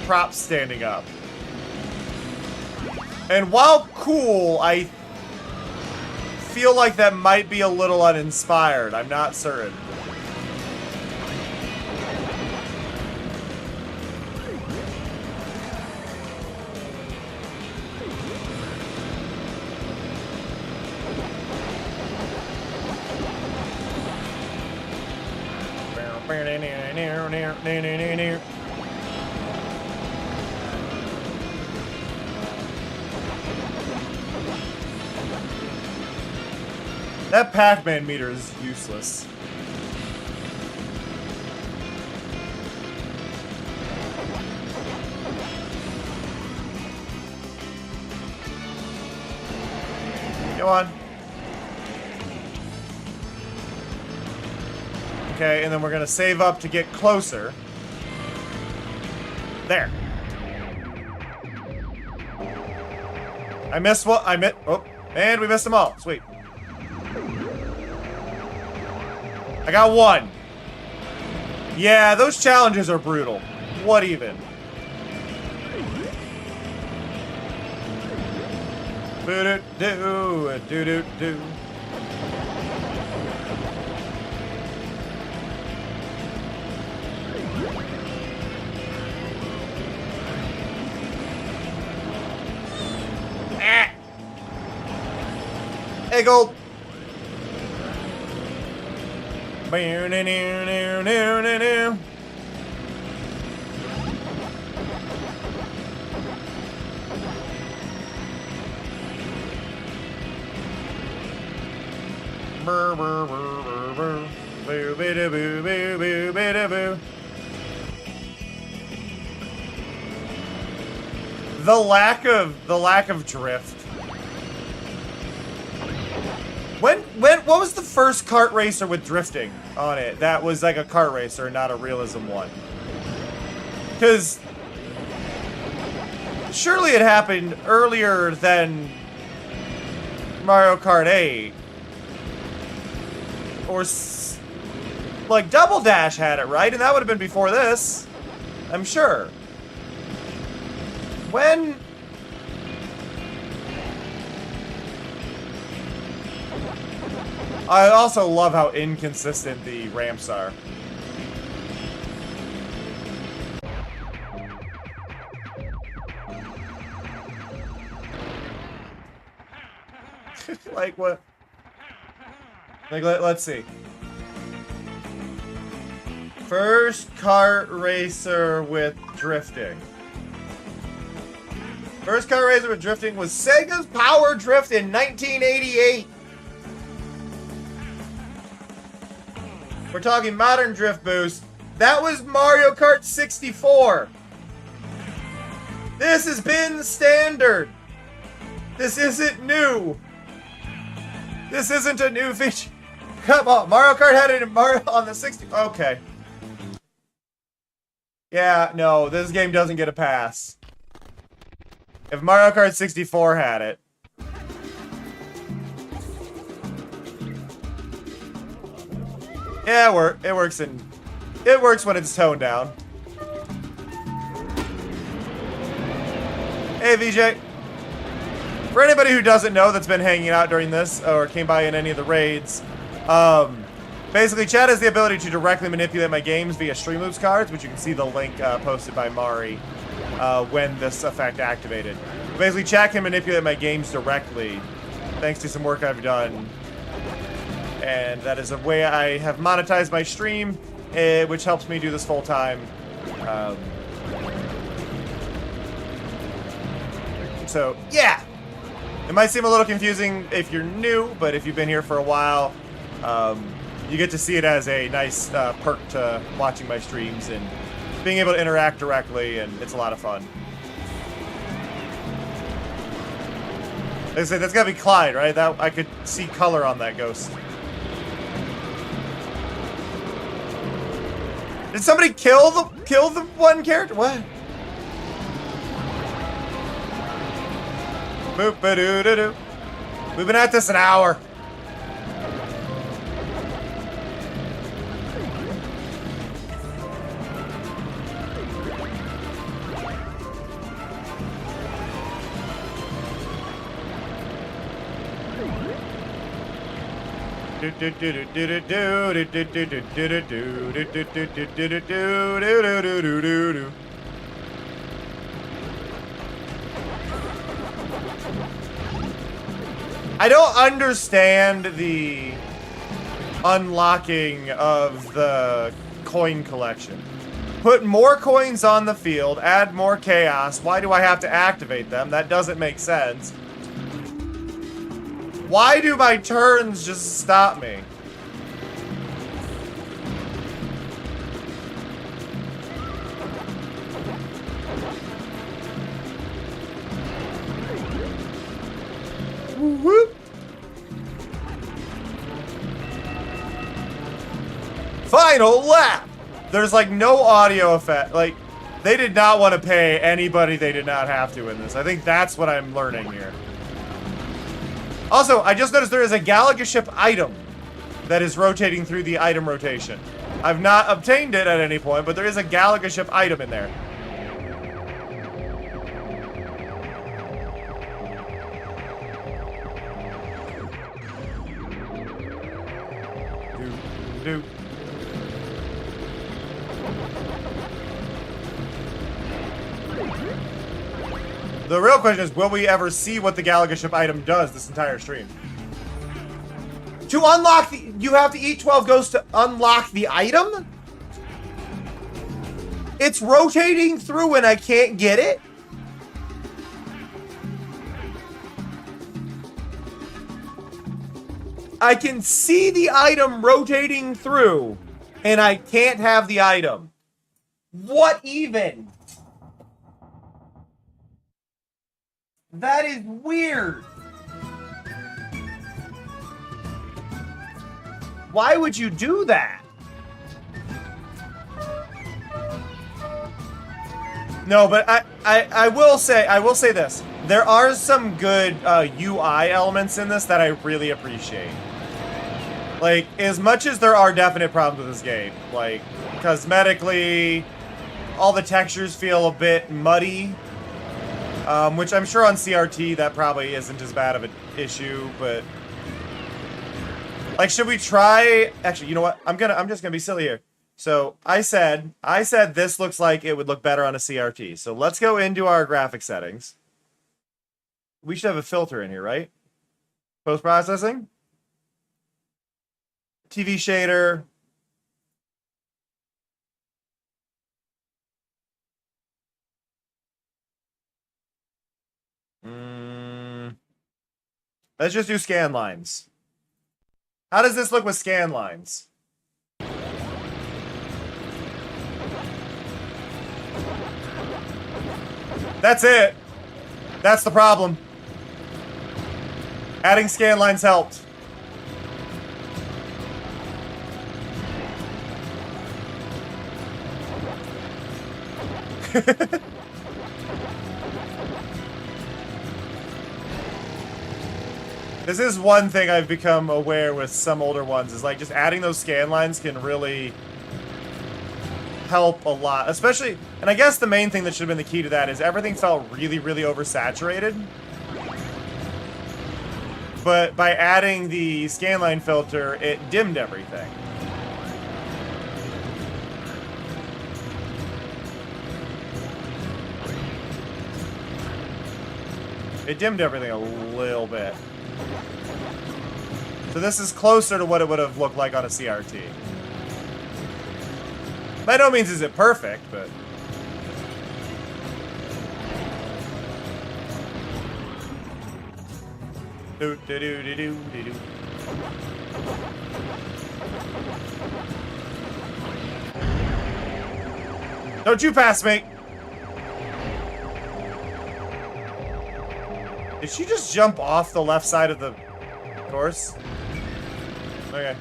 props standing up. And while cool, I feel like that might be a little uninspired. I'm not certain. That Pac-Man meter is useless. Go on. Okay, and then we're gonna save up to get closer. There. I missed what? Oh, and we missed them all. Sweet. I got one. Yeah, those challenges are brutal. What even? Do-do-do-do-do-do. Ah! Hey, Gold. The lack of drift. What was the first kart racer with drifting on it? That was like a kart racer, not a realism one. Because surely it happened earlier than Mario Kart 8. Or like Double Dash had it, right? And that would have been before this, I'm sure. When? I also love how inconsistent the ramps are. Like what? Like let's see. First kart racer with drifting. First kart racer with drifting was Sega's Power Drift in 1988. We're talking modern drift boost. That was Mario Kart 64. This has been standard. This isn't new. This isn't a new feature. Come on, Mario Kart had it in Mario on the 60. Okay. Yeah, no, this game doesn't get a pass. If Mario Kart 64 had it. Yeah, it works when it's toned down. Hey, VJ. For anybody who doesn't know that's been hanging out during this or came by in any of the raids, basically chat has the ability to directly manipulate my games via Streamloops cards, which you can see the link posted by Mari when this effect activated. Basically, chat can manipulate my games directly thanks to some work I've done. And that is a way I have monetized my stream, which helps me do this full time. So, yeah! It might seem a little confusing if you're new, but if you've been here for a while, you get to see it as a nice perk to watching my streams and being able to interact directly, and it's a lot of fun. Like I said, that's gotta be Clyde, right? That I could see color on that ghost. Did somebody kill the one character? What? Boop ba doo doo doo. We've been at this an hour. I don't understand the unlocking of the coin collection. Put more coins on the field, add more chaos. Why do I have to activate them? That doesn't make sense. Why do my turns just stop me? Whoop. Final lap! There's like no audio effect. Like, they did not want to pay anybody they did not have to in this. I think that's what I'm learning here. Also, I just noticed there is a Galaga ship item that is rotating through the item rotation. I've not obtained it at any point, but there is a Galaga ship item in there. Do. The real question is, will we ever see what the Galaga ship item does this entire stream? To unlock the... You have to eat 12 ghosts to unlock the item? It's rotating through and I can't get it? I can see the item rotating through and I can't have the item. What even? That is weird. Why would you do that? No, but I will say this. There are some good UI elements in this that I really appreciate. Like, as much as there are definite problems with this game, like, cosmetically, all the textures feel a bit muddy. Which I'm sure on CRT that probably isn't as bad of an issue, but... Like, should we try... Actually, you know what? I'm just gonna be silly here. So, I said this looks like it would look better on a CRT. So, let's go into our graphic settings. We should have a filter in here, right? Post-processing? TV shader. Let's just do scan lines. How does this look with scan lines? That's it. That's the problem. Adding scan lines helped. This is one thing I've become aware with some older ones, is like just adding those scan lines can really help a lot. Especially, and I guess the main thing that should have been the key to that is everything felt really, really oversaturated. But by adding the scanline filter, it dimmed everything. It dimmed everything a little bit. So this is closer to what it would have looked like on a CRT. By no means is it perfect, but... Do-do-do-do-do-do-do. Don't you pass me! Did she just jump off the left side of the course? Okay.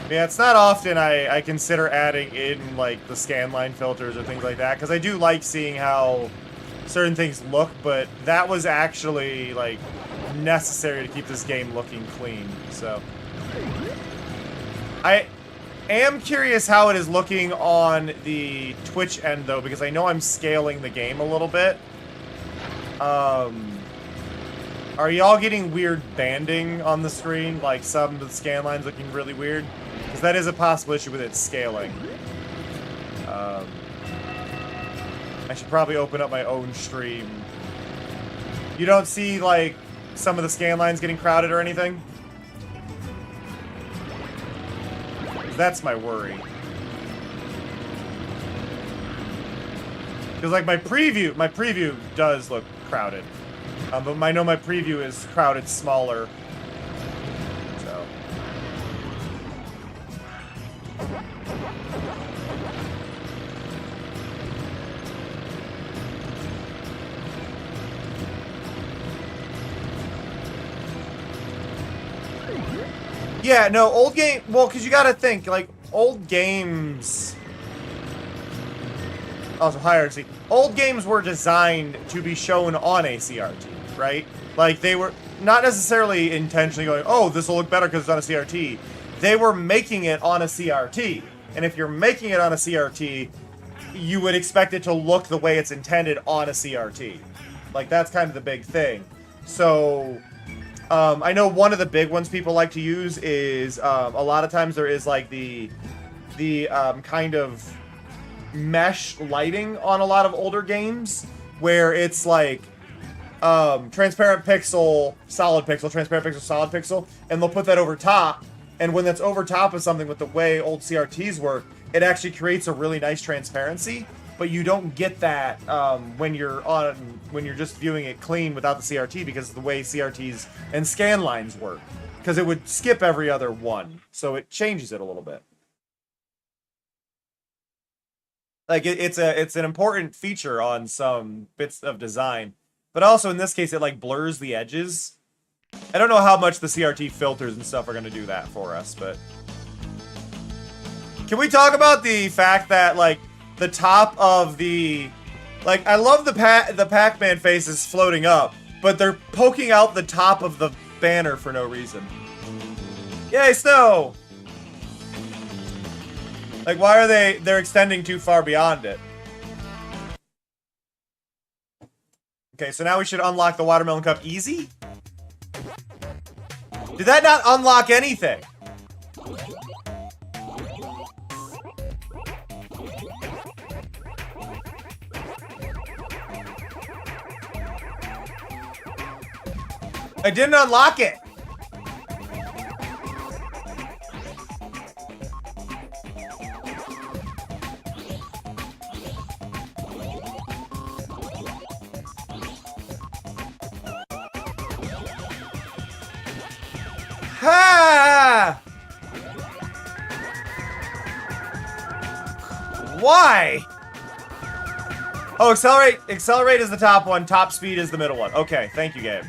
Yeah, it's not often I consider adding in, like, the scanline filters or things like that, because I do like seeing how certain things look, but that was actually, like, necessary to keep this game looking clean, so. I am curious how it is looking on the Twitch end, though, because I know I'm scaling the game a little bit. Are y'all getting weird banding on the screen? Like, some of the scan lines looking really weird? Because that is a possible issue with its scaling. I should probably open up my own stream. You don't see, like, some of the scan lines getting crowded or anything? That's my worry. Because, like, my preview does look crowded. But I know my preview is crowded smaller. So. Yeah, no, old game... Well, because you gotta think, like, old games... Also, hierarchy. Old games were designed to be shown on a CRT, right? Like, they were not necessarily intentionally going, oh, this will look better because it's on a CRT. They were making it on a CRT. And if you're making it on a CRT, you would expect it to look the way it's intended on a CRT. Like, that's kind of the big thing. So... I know one of the big ones people like to use is, a lot of times there is, like, the kind of mesh lighting on a lot of older games, where it's, like, transparent pixel, solid pixel, transparent pixel, solid pixel, and they'll put that over top, and when that's over top of something with the way old CRTs work, it actually creates a really nice transparency. But you don't get that when you're just viewing it clean without the CRT, because of the way CRTs and scan lines work. Because it would skip every other one, so it changes it a little bit. Like it's an important feature on some bits of design, but also in this case it like blurs the edges. I don't know how much the CRT filters and stuff are going to do that for us, but can we talk about the fact that like the top of the, like, I love the Pac-Man faces floating up, but they're poking out the top of the banner for no reason. Yay, snow! Like, why are they're extending too far beyond it? Okay, so now we should unlock the Watermelon Cup easy? Did that not unlock anything? I didn't unlock it. Ha! Why? Oh, accelerate. Accelerate is the top one. Top speed is the middle one. Okay, thank you, game.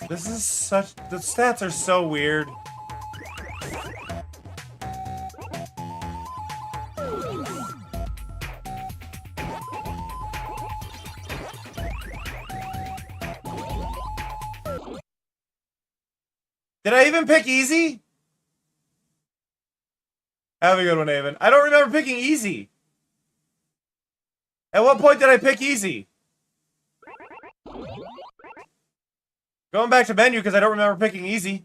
This is such... The stats are so weird. Did I even pick easy? Have a good one, Avon. I don't remember picking easy. At what point did I pick easy? Going back to menu because I don't remember picking easy.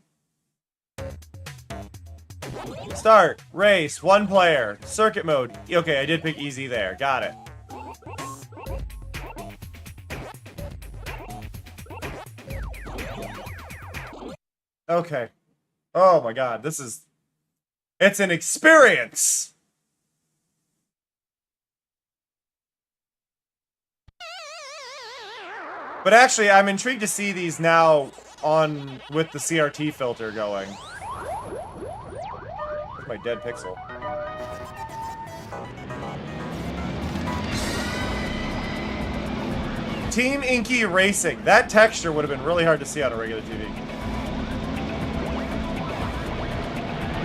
Start. Race. One player. Circuit mode. Okay, I did pick easy there. Got it. Okay. Oh my god, this is... It's an experience! But actually, I'm intrigued to see these now on with the CRT filter going. Where's my dead pixel? Team Inky Racing. That texture would have been really hard to see on a regular TV.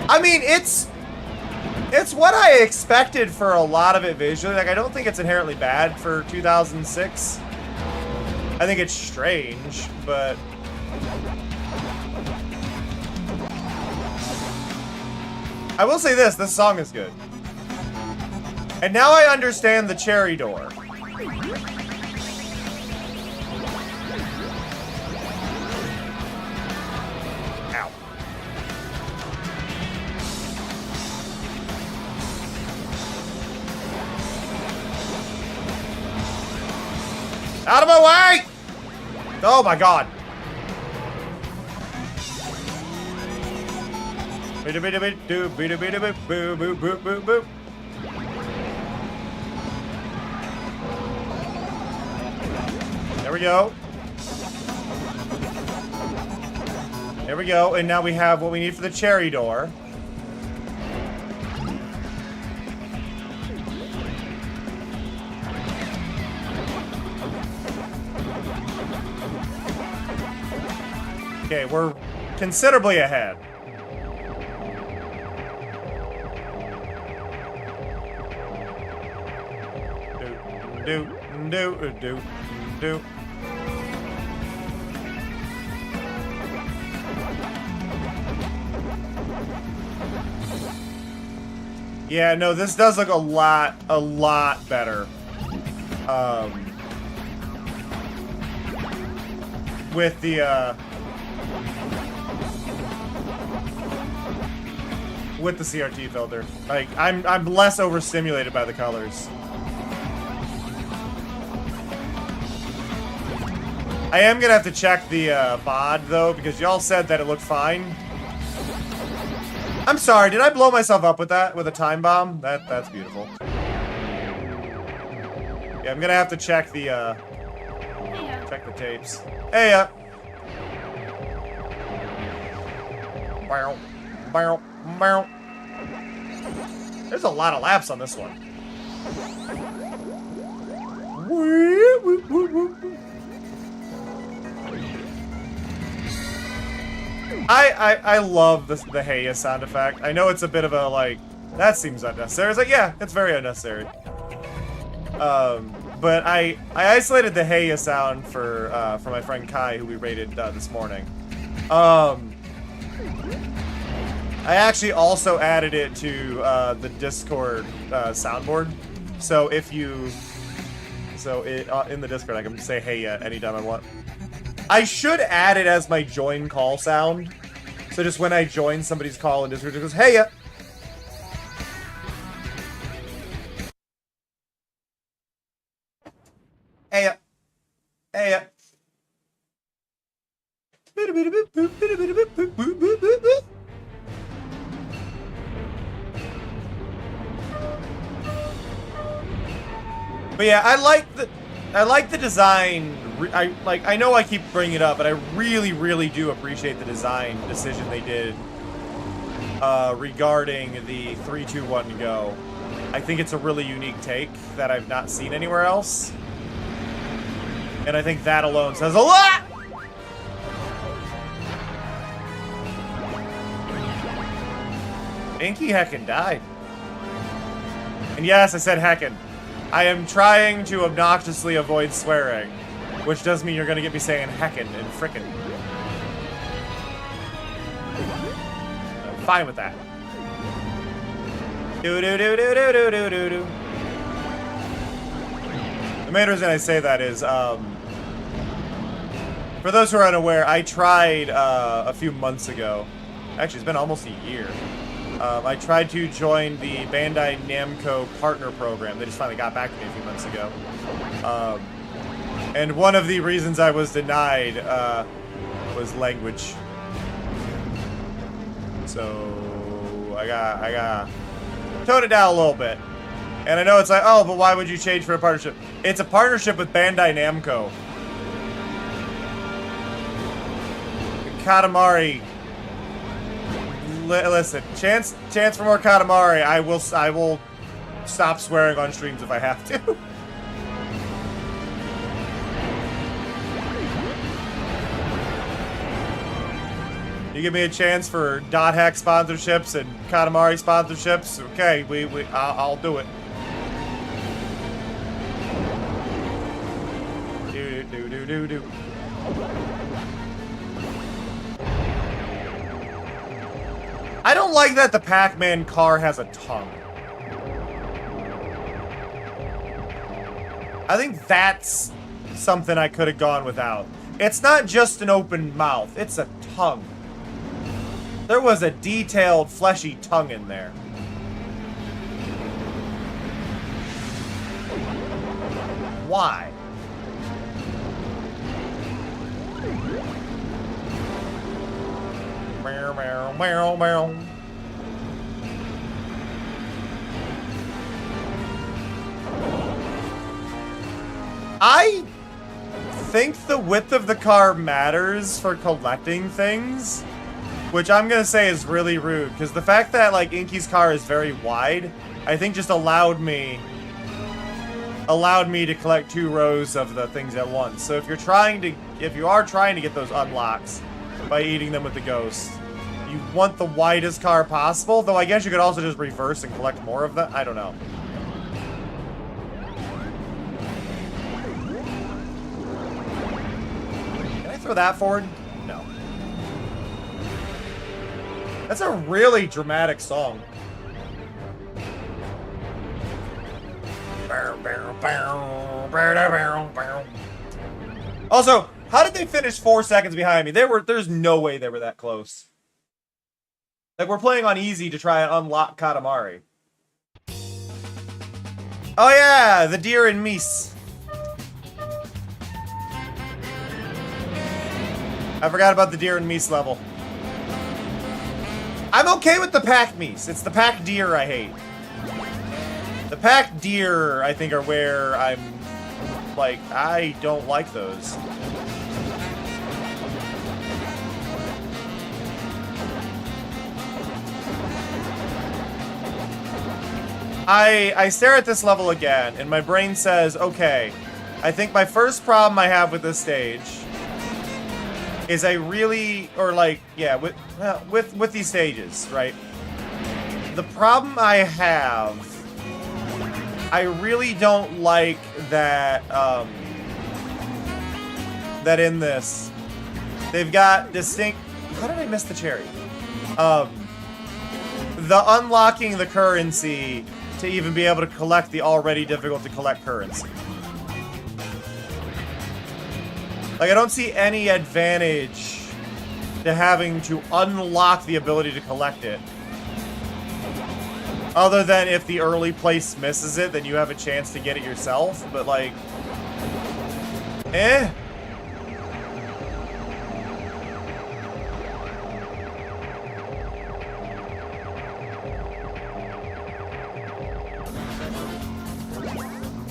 I mean, it's what I expected for a lot of it visually. Like, I don't think it's inherently bad for 2006. I think it's strange, but... I will say this song is good. And now I understand the cherry door. Ow. Out of my way! Oh my god. There we go. There we go. And now we have what we need for the cherry door. Okay, we're considerably ahead. Do. Yeah, no, this does look a lot better. With the, with the CRT filter. Like, I'm less overstimulated by the colors. I am gonna have to check the VOD though, because y'all said that it looked fine. I'm sorry, did I blow myself up with that? With a time bomb? That's beautiful. Yeah, I'm gonna have to check the check the tapes. Hey There's a lot of laps on this one. I love the Heya sound effect. I know it's a bit of a, like, that seems unnecessary. It's like, yeah, it's very unnecessary. But I isolated the Heya sound for my friend Kai, who we rated this morning. I actually also added it to the Discord soundboard. So if you... in the Discord, I can say Heya anytime I want. I should add it as my join call sound. So just when I join somebody's call in Discord, it goes, Heya! Heya! Heya! But yeah, I like the design. I know I keep bringing it up, but I really do appreciate the design decision they did regarding the 3-2-1 go. I think it's a really unique take that I've not seen anywhere else. And I think that alone says a lot! Inky heckin' died. And yes, I said heckin'. I am trying to obnoxiously avoid swearing, which does mean you're gonna get me saying heckin' and frickin'. I'm fine with that. Do-do-do-do-do-do-do-do-do. The main reason I say that is, for those who are unaware, I tried a few months ago. Actually, it's been almost a year. I tried to join the Bandai Namco partner program. They just finally got back to me a few months ago. And one of the reasons I was denied was language. So I got tone it down a little bit. And I know it's like, oh, but why would you change for a partnership? It's a partnership with Bandai Namco. Katamari. Listen, chance for more Katamari. I will stop swearing on streams if I have to. You give me a chance for Dot Hack sponsorships and Katamari sponsorships. Okay, I'll do it. Do. I don't like that the Pac-Man car has a tongue. I think that's something I could have gone without. It's not just an open mouth, it's a tongue. There was a detailed, fleshy tongue in there. Why? I think the width of the car matters for collecting things, which I'm gonna say is really rude, because the fact that like Inky's car is very wide, I think just allowed me to collect 2 rows of the things at once. So if you are trying to get those unlocks by eating them with the ghost, you want the widest car possible, though I guess you could also just reverse and collect more of them. I don't know. Can I throw that forward? No. That's a really dramatic song. Also, how did they finish 4 seconds behind me? There's no way they were that close. Like, we're playing on easy to try and unlock Katamari. Oh yeah, the deer and meese. I forgot about the deer and meese level. I'm okay with the pack meese. It's the pack deer I hate. The pack deer, I think, are where I'm, like, I don't like those. I stare at this level again, and my brain says, okay, I think my first problem I have with this stage is I really, or like, yeah, with these stages, right? The problem I have, I really don't like that, that in this, they've got distinct, how did I miss the cherry? The unlocking the currency to even be able to collect the already difficult to collect currency. Like, I don't see any advantage to having to unlock the ability to collect it. Other than if the early place misses it, then you have a chance to get it yourself, but like...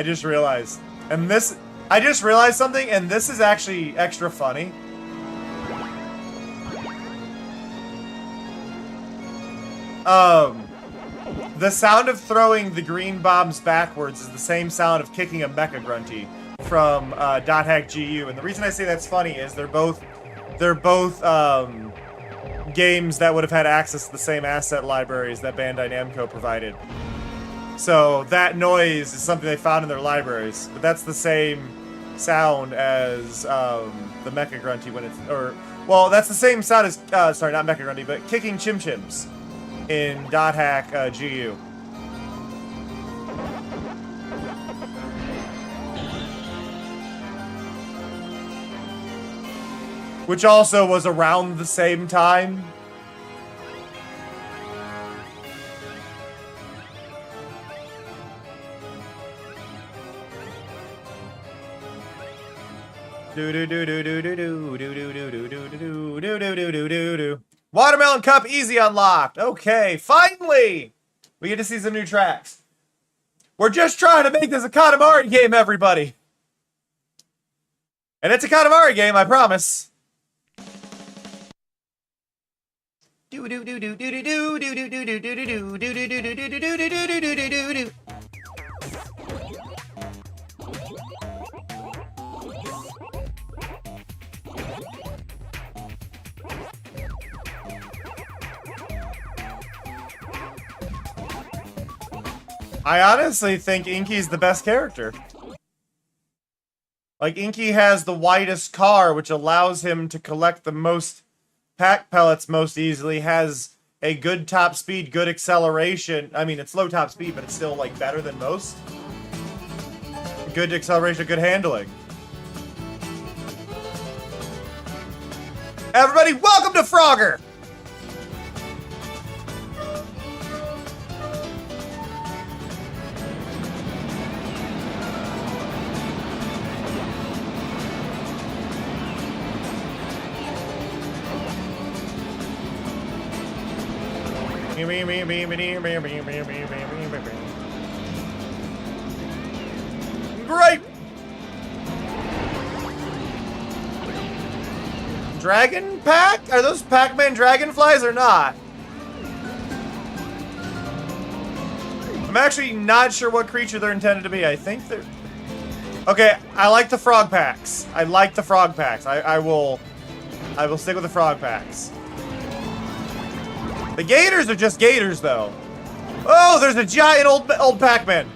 I just realized. And this... I just realized something, and this is actually extra funny. The sound of throwing the green bombs backwards is the same sound of kicking a Mecha Grunty from .hack GU. And the reason I say that's funny is they're both games that would have had access to the same asset libraries that Bandai Namco provided. So that noise is something they found in their libraries, but that's the same sound as the Mecha Grunty when it's, well, that's the same sound as, sorry, not Mecha Grunty, but kicking Chim Chims in .hack GU. Which also was around the same time. Watermelon Cup easy unlocked. Okay, finally we get to see some new tracks. We're just trying to make this a Katamari game, everybody. And it's a Katamari game, I promise. I honestly think Inky's the best character. Like, Inky has the widest car, which allows him to collect the most pack pellets most easily, has a good top speed, good acceleration. I mean, it's low top speed, but it's still, like, better than most. Good acceleration, good handling. Everybody, welcome to Frogger! Great! Dragon Pack? Are those Pac-Man dragonflies or not? I'm actually not sure what creature they're intended to be. I think they're... Okay, I like the frog packs. I like the frog packs. I will stick with the frog packs. The gators are just gators, though. Oh, there's a giant old Pac-Man.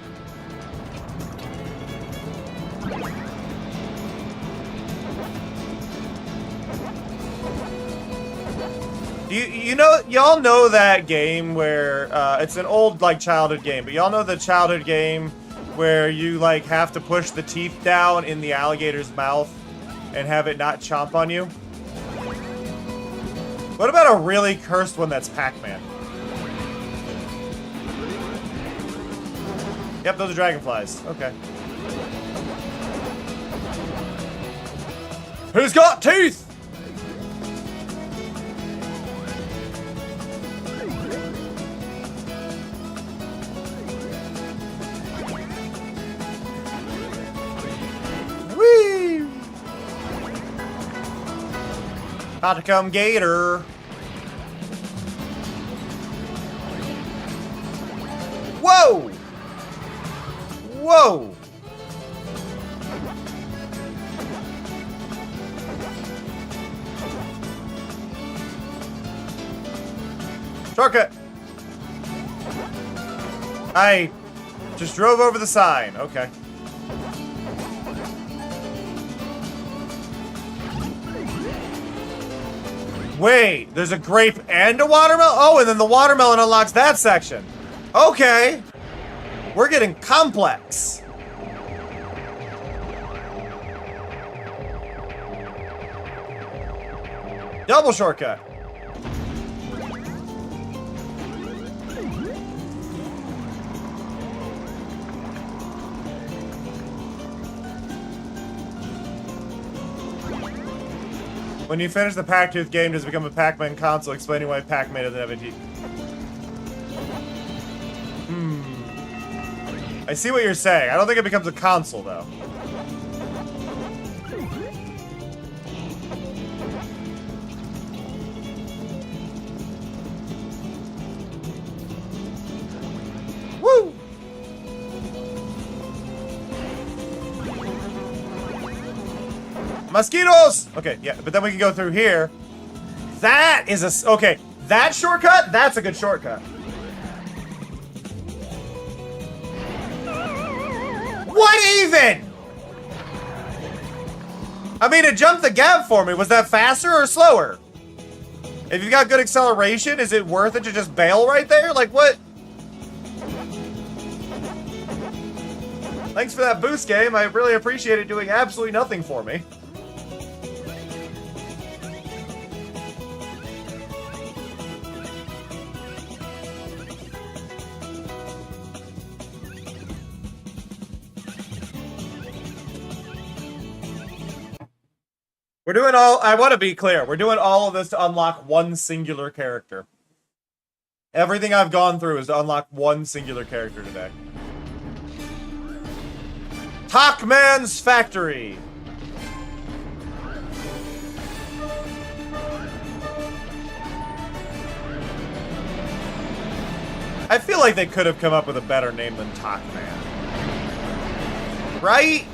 Y'all know that game where it's an old like childhood game, but y'all know the childhood game where you like have to push the teeth down in the alligator's mouth and have it not chomp on you? What about a really cursed one that's Pac-Man? Yep, those are dragonflies. Okay. Who's got teeth? Whee! About to come gator. Whoa! Whoa! Shortcut! I just drove over the sign. Okay. Wait, there's a grape and a watermelon? Oh, and then the watermelon unlocks that section. Okay. We're getting complex. Double shortcut. When you finish the Pac-Tooth game, does it become a Pac-Man console explaining why Pac-Man doesn't have a teeth? I see what you're saying. I don't think it becomes a console, though. Woo! Mosquitoes! Okay, yeah, but then we can go through here. That is a... Okay, that shortcut? That's a good shortcut. What even? I mean, it jumped the gap for me. Was that faster or slower? If you've got good acceleration, is it worth it to just bail right there? Like, what? Thanks for that boost, game. I really appreciate it doing absolutely nothing for me. We're doing all... I want to be clear. We're doing all of this to unlock one singular character. Everything I've gone through is to unlock one singular character today. Talkman's Factory. I feel like they could have come up with a better name than Talkman. Right?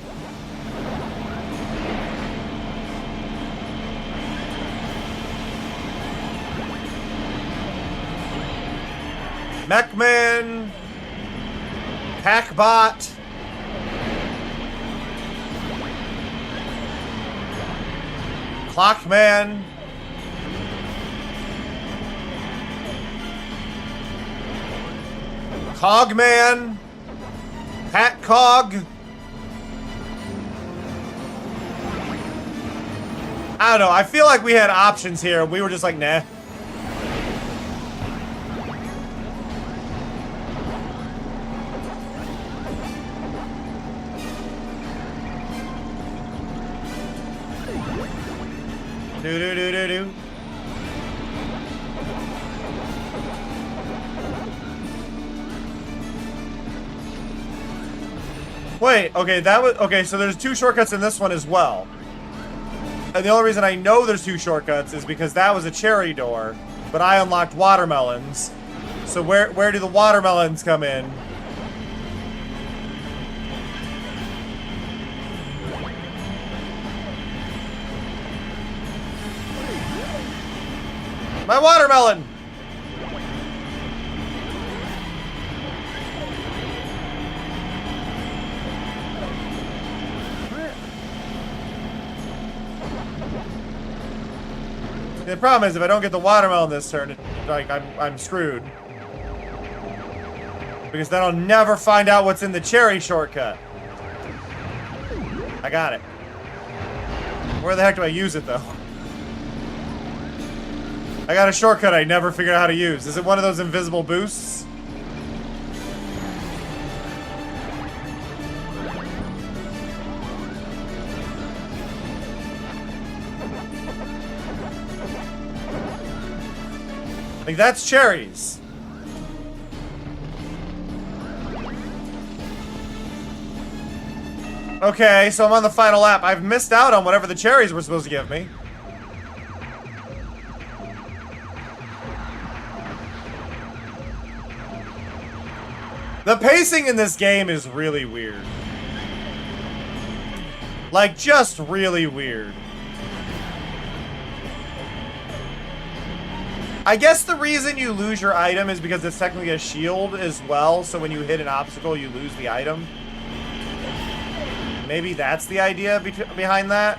Mechman, Packbot, Clockman, Cogman, Pat Cog. I don't know. I feel like we had options here. We were just like, nah. Do-do-do-do-do. Wait, okay, that was... Okay, so there's two shortcuts in this one as well. And the only reason I know there's two shortcuts is because that was a cherry door, but I unlocked watermelons. So where do the watermelons come in? My watermelon! The problem is if I don't get the watermelon this turn, like I'm screwed. Because then I'll never find out what's in the cherry shortcut. I got it. Where the heck do I use it though? I got a shortcut I never figured out how to use. Is it one of those invisible boosts? Like, that's cherries. Okay, so I'm on the final lap. I've missed out on whatever the cherries were supposed to give me. The pacing in this game is really weird. Like, just really weird. I guess the reason you lose your item is because it's technically a shield as well, so when you hit an obstacle, you lose the item. Maybe that's the idea behind that.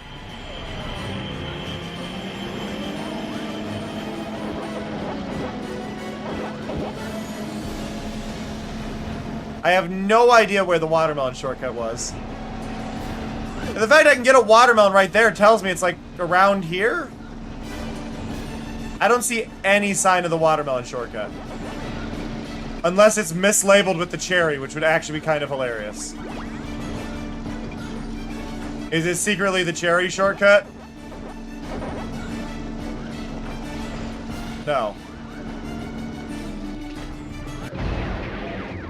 I have no idea where the watermelon shortcut was. And the fact I can get a watermelon right there tells me it's like around here. I don't see any sign of the watermelon shortcut. Unless it's mislabeled with the cherry, which would actually be kind of hilarious. Is it secretly the cherry shortcut? No.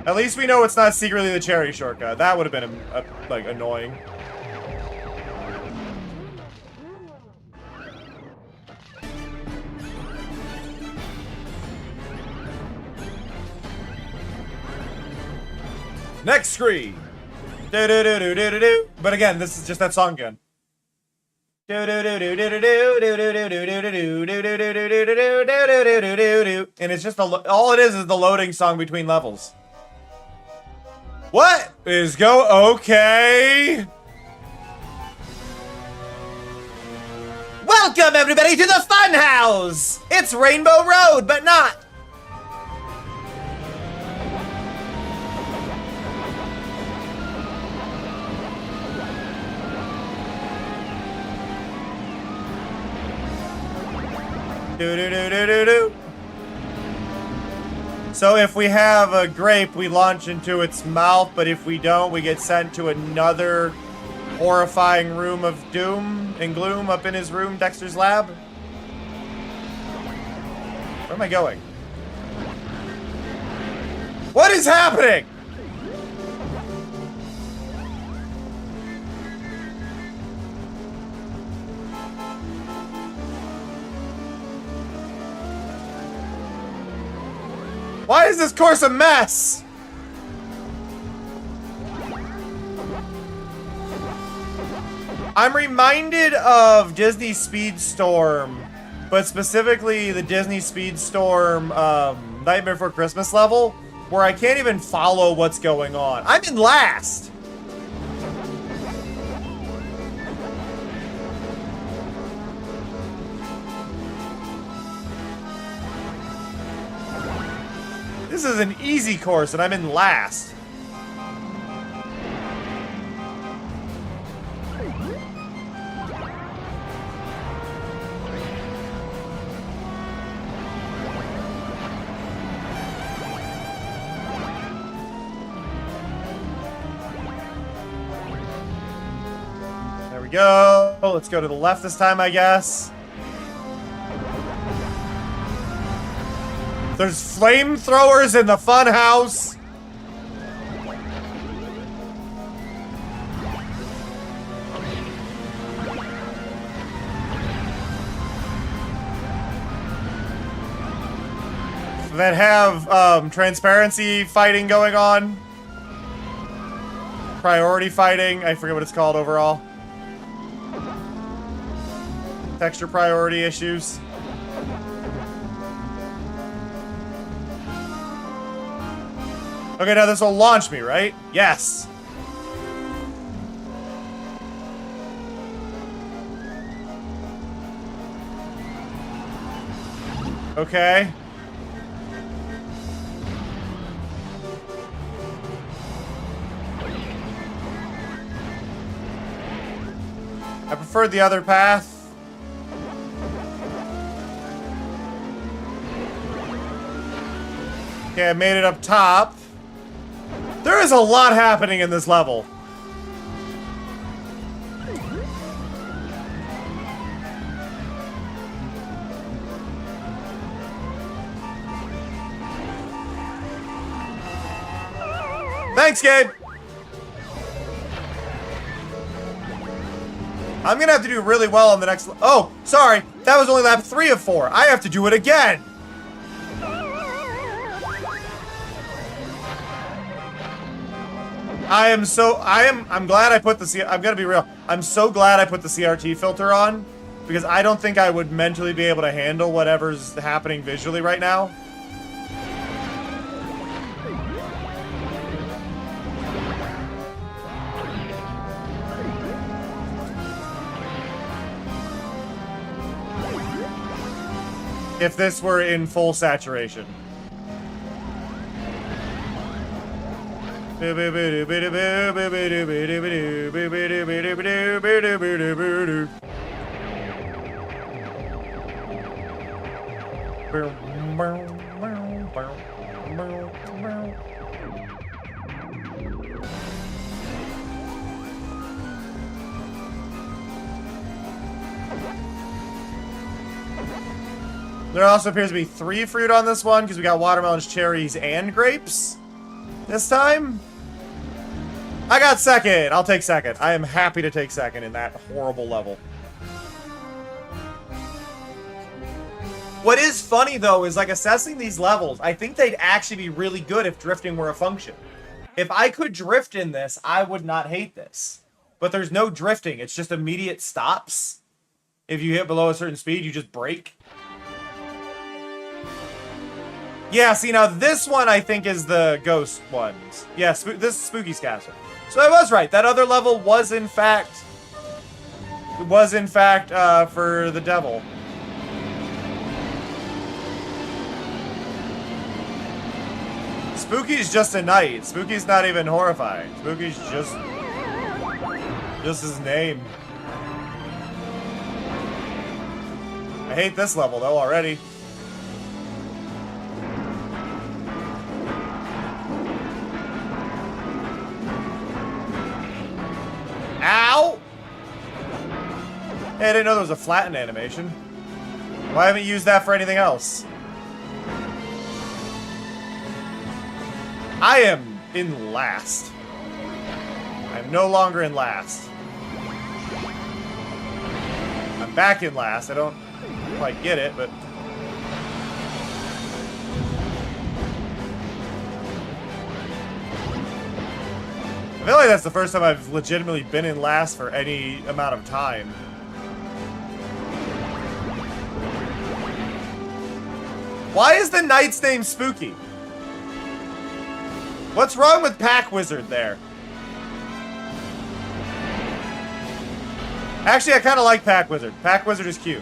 At least we know it's not secretly the cherry shortcut. That would have been, like, annoying. Next screen. Do do do do do do do. But again, this is just that song again. And it's just all it is the loading song between levels. What is okay? Welcome everybody to the fun house. It's Rainbow Road, but not. Do-do-do-do-do-do. So if we have a grape, we launch into its mouth, but if we don't, we get sent to another horrifying room of doom and gloom up in his room, Dexter's lab. Where am I going? What is happening? Why is this course a mess? I'm reminded of Disney Speedstorm, but specifically the Disney Speedstorm Nightmare Before Christmas level, where I can't even follow what's going on. I'm in last! This is an easy course, and I'm in last. There we go. Let's go to the left this time, I guess. There's flamethrowers in the fun house. That have transparency fighting going on. Priority fighting. I forget what it's called overall. Texture priority issues. Okay, now this will launch me, right? Yes. Okay. I preferred the other path. Okay, I made it up top. There is a lot happening in this level. Thanks, Gabe. I'm gonna have to do really well on the next. Oh, sorry. That was only lap 3 of 4. I have to do it again. I'm glad I put the I'm gonna be real. I'm so glad I put the CRT filter on, because I don't think I would mentally be able to handle whatever's happening visually right now. If this were in full saturation. There also appears to be 3 fruit on this one, because we got watermelons, cherries, and grapes. This time, I got second. I'll take second. I am happy to take second in that horrible level. What is funny, though, is like assessing these levels. I think they'd actually be really good if drifting were a function. If I could drift in this, I would not hate this. But there's no drifting. It's just immediate stops. If you hit below a certain speed, you just brake. Yeah, see, now this one I think is the ghost ones. Yeah, this is Spooky's Castle. So I was right. That other level was in fact for the devil. Spooky's just a knight. Spooky's not even horrifying. Spooky's just his name. I hate this level though already. Ow! Hey, I didn't know there was a flatten animation. Why haven't you used that for anything else? I am in last. I'm no longer in last. I'm back in last. I don't quite get it, but... I feel like that's the first time I've legitimately been in last for any amount of time. Why is the knight's name Spooky? What's wrong with Pack Wizard there? Actually, I kind of like Pack Wizard. Pack Wizard is cute.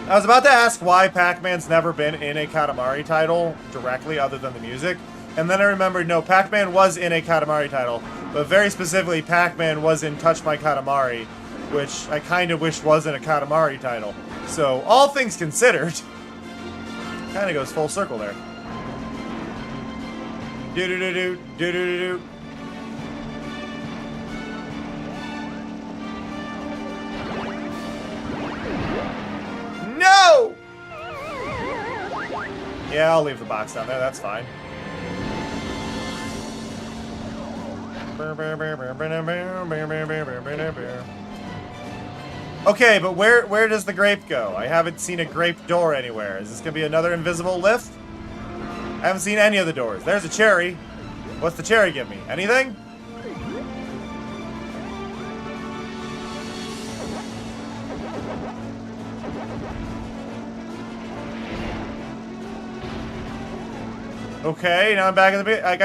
I was about to ask why Pac-Man's never been in a Katamari title directly other than the music. And then I remembered, no, Pac-Man was in a Katamari title. But very specifically, Pac-Man was in Touch My Katamari, which I kind of wish wasn't a Katamari title. So, all things considered, kind of goes full circle there. Do-do-do-do, do-do-do-do. No! Yeah, I'll leave the box down there, that's fine. Okay, but where does the grape go? I haven't seen a grape door anywhere. Is this gonna be another invisible lift? I haven't seen any of the doors. There's a cherry. What's the cherry give me? Anything? Okay, now I'm back in the beginning. Like,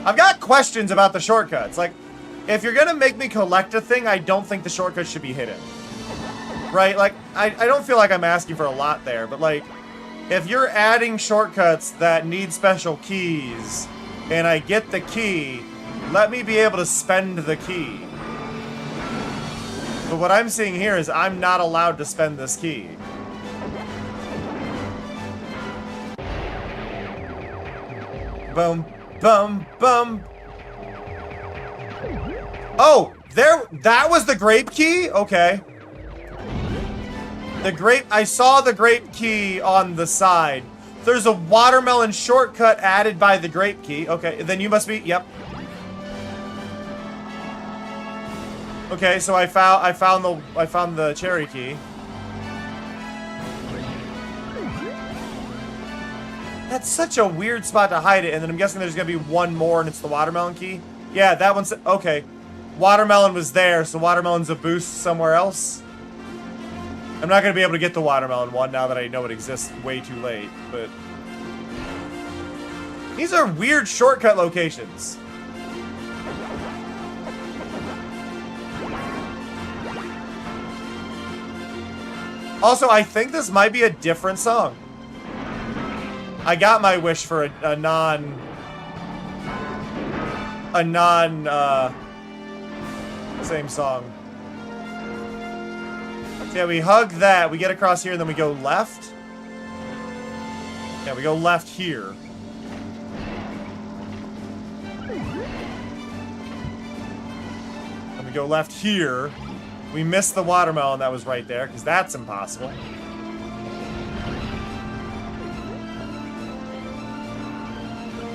I've got questions about the shortcuts. Like, if you're gonna make me collect a thing, I don't think the shortcuts should be hidden. Right? Like, I don't feel like I'm asking for a lot there, but like, if you're adding shortcuts that need special keys, and I get the key, let me be able to spend the key. But what I'm seeing here is I'm not allowed to spend this key. Boom, boom, boom. Oh, that was the grape key? Okay. I saw the grape key on the side. There's a watermelon shortcut added by the grape key. Okay, then you must be, yep. Okay, so I found the cherry key. That's such a weird spot to hide it, and then I'm guessing there's gonna be one more and it's the watermelon key. Yeah, that one's, okay. Watermelon was there, so watermelon's a boost somewhere else. I'm not gonna be able to get the watermelon one now that I know it exists way too late, but... These are weird shortcut locations. Also, I think this might be a different song. I got my wish for a non, same song. So yeah, we hug that, we get across here, and then we go left. Yeah, we go left here. And we go left here. We missed the watermelon that was right there, because that's impossible.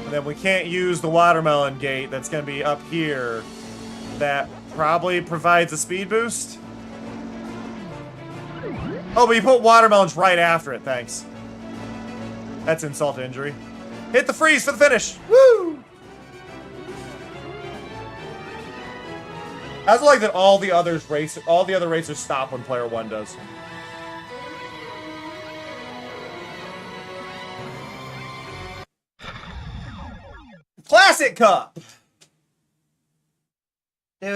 And then we can't use the watermelon gate that's going to be up here. That probably provides a speed boost. Oh, but you put watermelons right after it, thanks. That's insult to injury. Hit the freeze for the finish! Woo! I also like that all the other racers stop when player 1 does. Classic Cup! I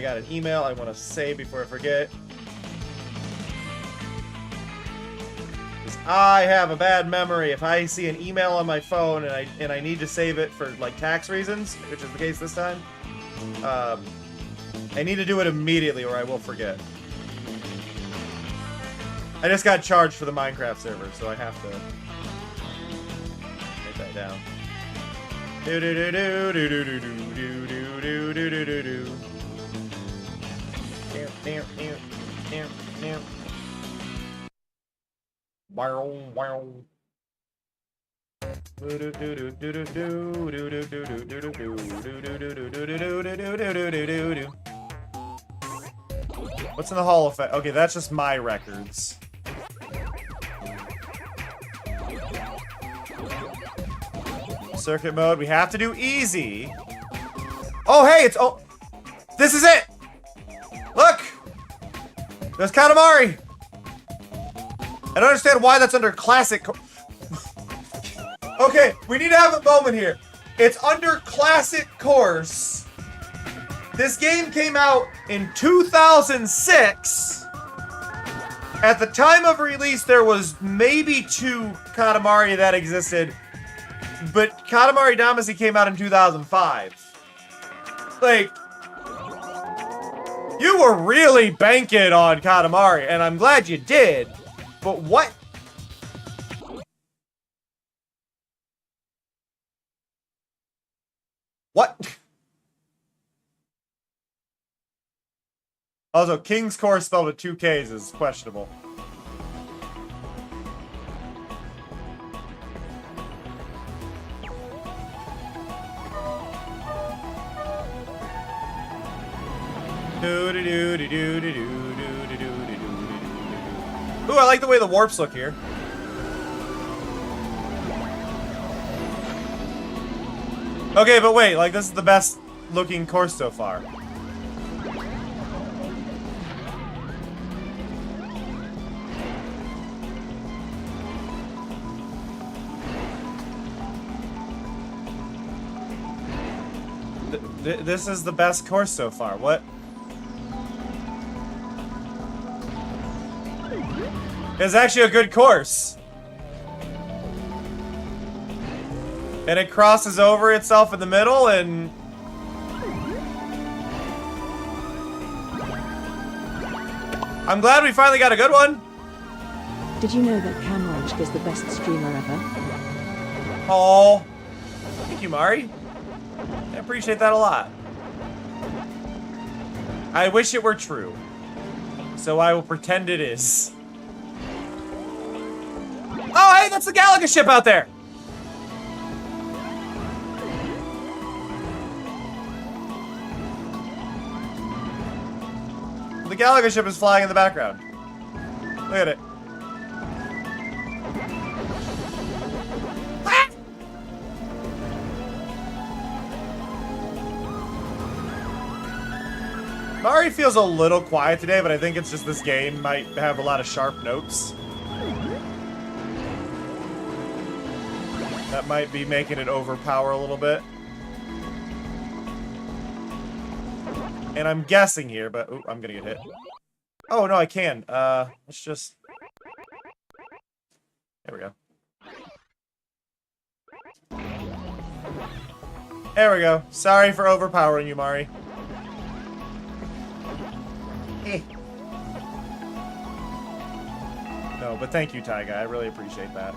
got an email I want to say before I forget. I have a bad memory. If I see an email on my phone and I need to save it for like tax reasons, which is the case this time, I need to do it immediately or I will forget. I just got charged for the Minecraft server, so I have to write that down. Do do do do do do do do do do do do do do. Wow, wow. What's in the Hall of Fame? Okay, that's just my records. Circuit mode. We have to do easy. Oh, hey, it's... Oh, this is it! Look! There's Katamari! I don't understand why that's under classic... Okay, we need to have a moment here. It's under classic course. This game came out in 2006. At the time of release, there was maybe 2 Katamari that existed. But Katamari Damacy came out in 2005. Like, you were really banking on Katamari, and I'm glad you did. But what? What? Also, King's Course spelled with 2 Ks is questionable. Ooh, I like the way the warps look here. Okay, but wait, like, this is the best looking course so far. This is the best course so far. What? It's actually a good course. And it crosses over itself in the middle and... I'm glad we finally got a good one. Did you know that Camrage is the best streamer ever? Oh, thank you, Mari. I appreciate that a lot. I wish it were true. So I will pretend it is. Oh, hey, that's the Galaga ship out there! The Galaga ship is flying in the background. Look at it. Ah! Mari feels a little quiet today, but I think it's just this game might have a lot of sharp notes. That might be making it overpower a little bit. And I'm guessing here, but... Ooh, I'm gonna get hit. Oh, no, I can. Let's just... There we go. There we go. Sorry for overpowering you, Mari. No, but thank you, Taiga. I really appreciate that.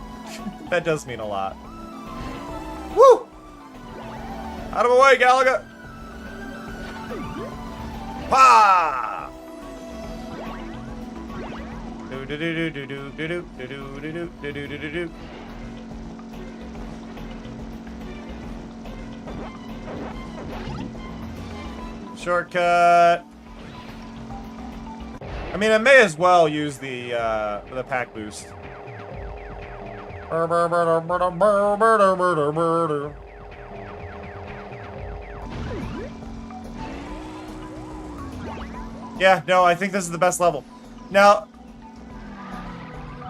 That does mean a lot. Woo! Out of the way, Galaga! Pa! Do do do do do do do do do do do do do do do. Shortcut. I mean, I may as well use the pack boost. Yeah, no, I think this is the best level. Now,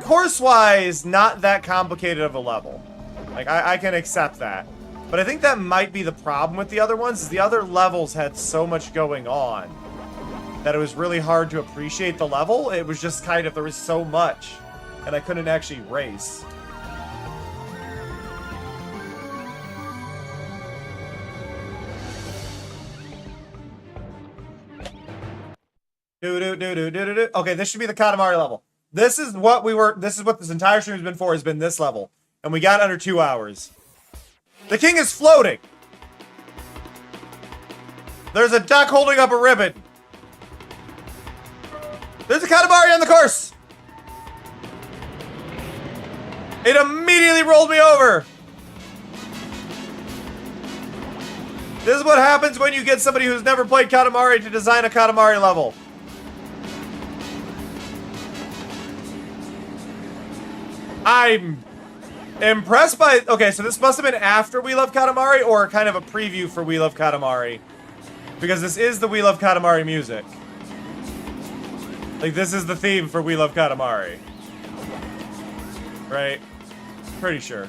course-wise, not that complicated of a level. Like, I can accept that. But I think that might be the problem with the other ones, is the other levels had so much going on that it was really hard to appreciate the level. It was just kind of, there was so much, and I couldn't actually race. Okay, this should be the Katamari level. This is what this entire stream has been for, has been this level. And we got under 2 hours. The king is floating. There's a duck holding up a ribbon. There's a Katamari on the course. It immediately rolled me over. This is what happens when you get somebody who's never played Katamari to design a Katamari level. I'm impressed by... Okay, so this must have been after We Love Katamari, or kind of a preview for We Love Katamari. Because this is the We Love Katamari music. Like, this is the theme for We Love Katamari. Right? Pretty sure.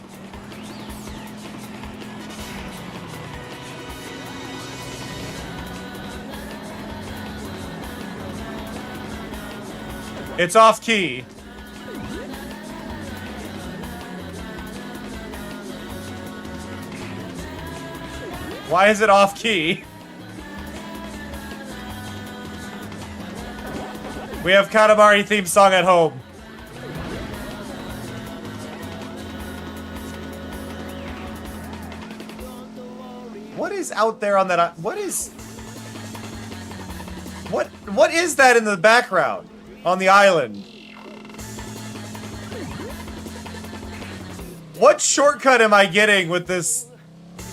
It's off key. Why is it off key? We have Katamari theme song at home. What is out there on that? What is that in the background on the island? What shortcut am I getting with this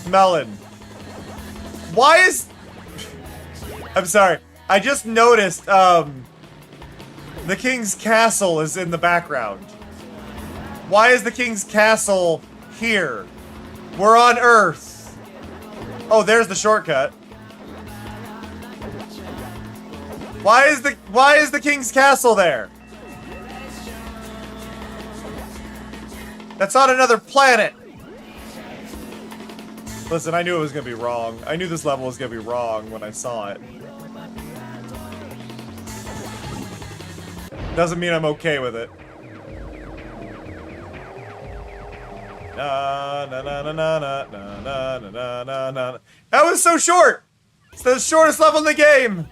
melon? Why is... I'm sorry. I just noticed, the king's castle is in the background. Why is the king's castle here? We're on Earth. Oh, there's the shortcut. Why is the king's castle there? That's on another planet. Listen, I knew it was gonna be wrong. I knew this level was gonna be wrong when I saw it. Doesn't mean I'm okay with it. Na na na na na na na na na na. That was so short. It's the shortest level in the game.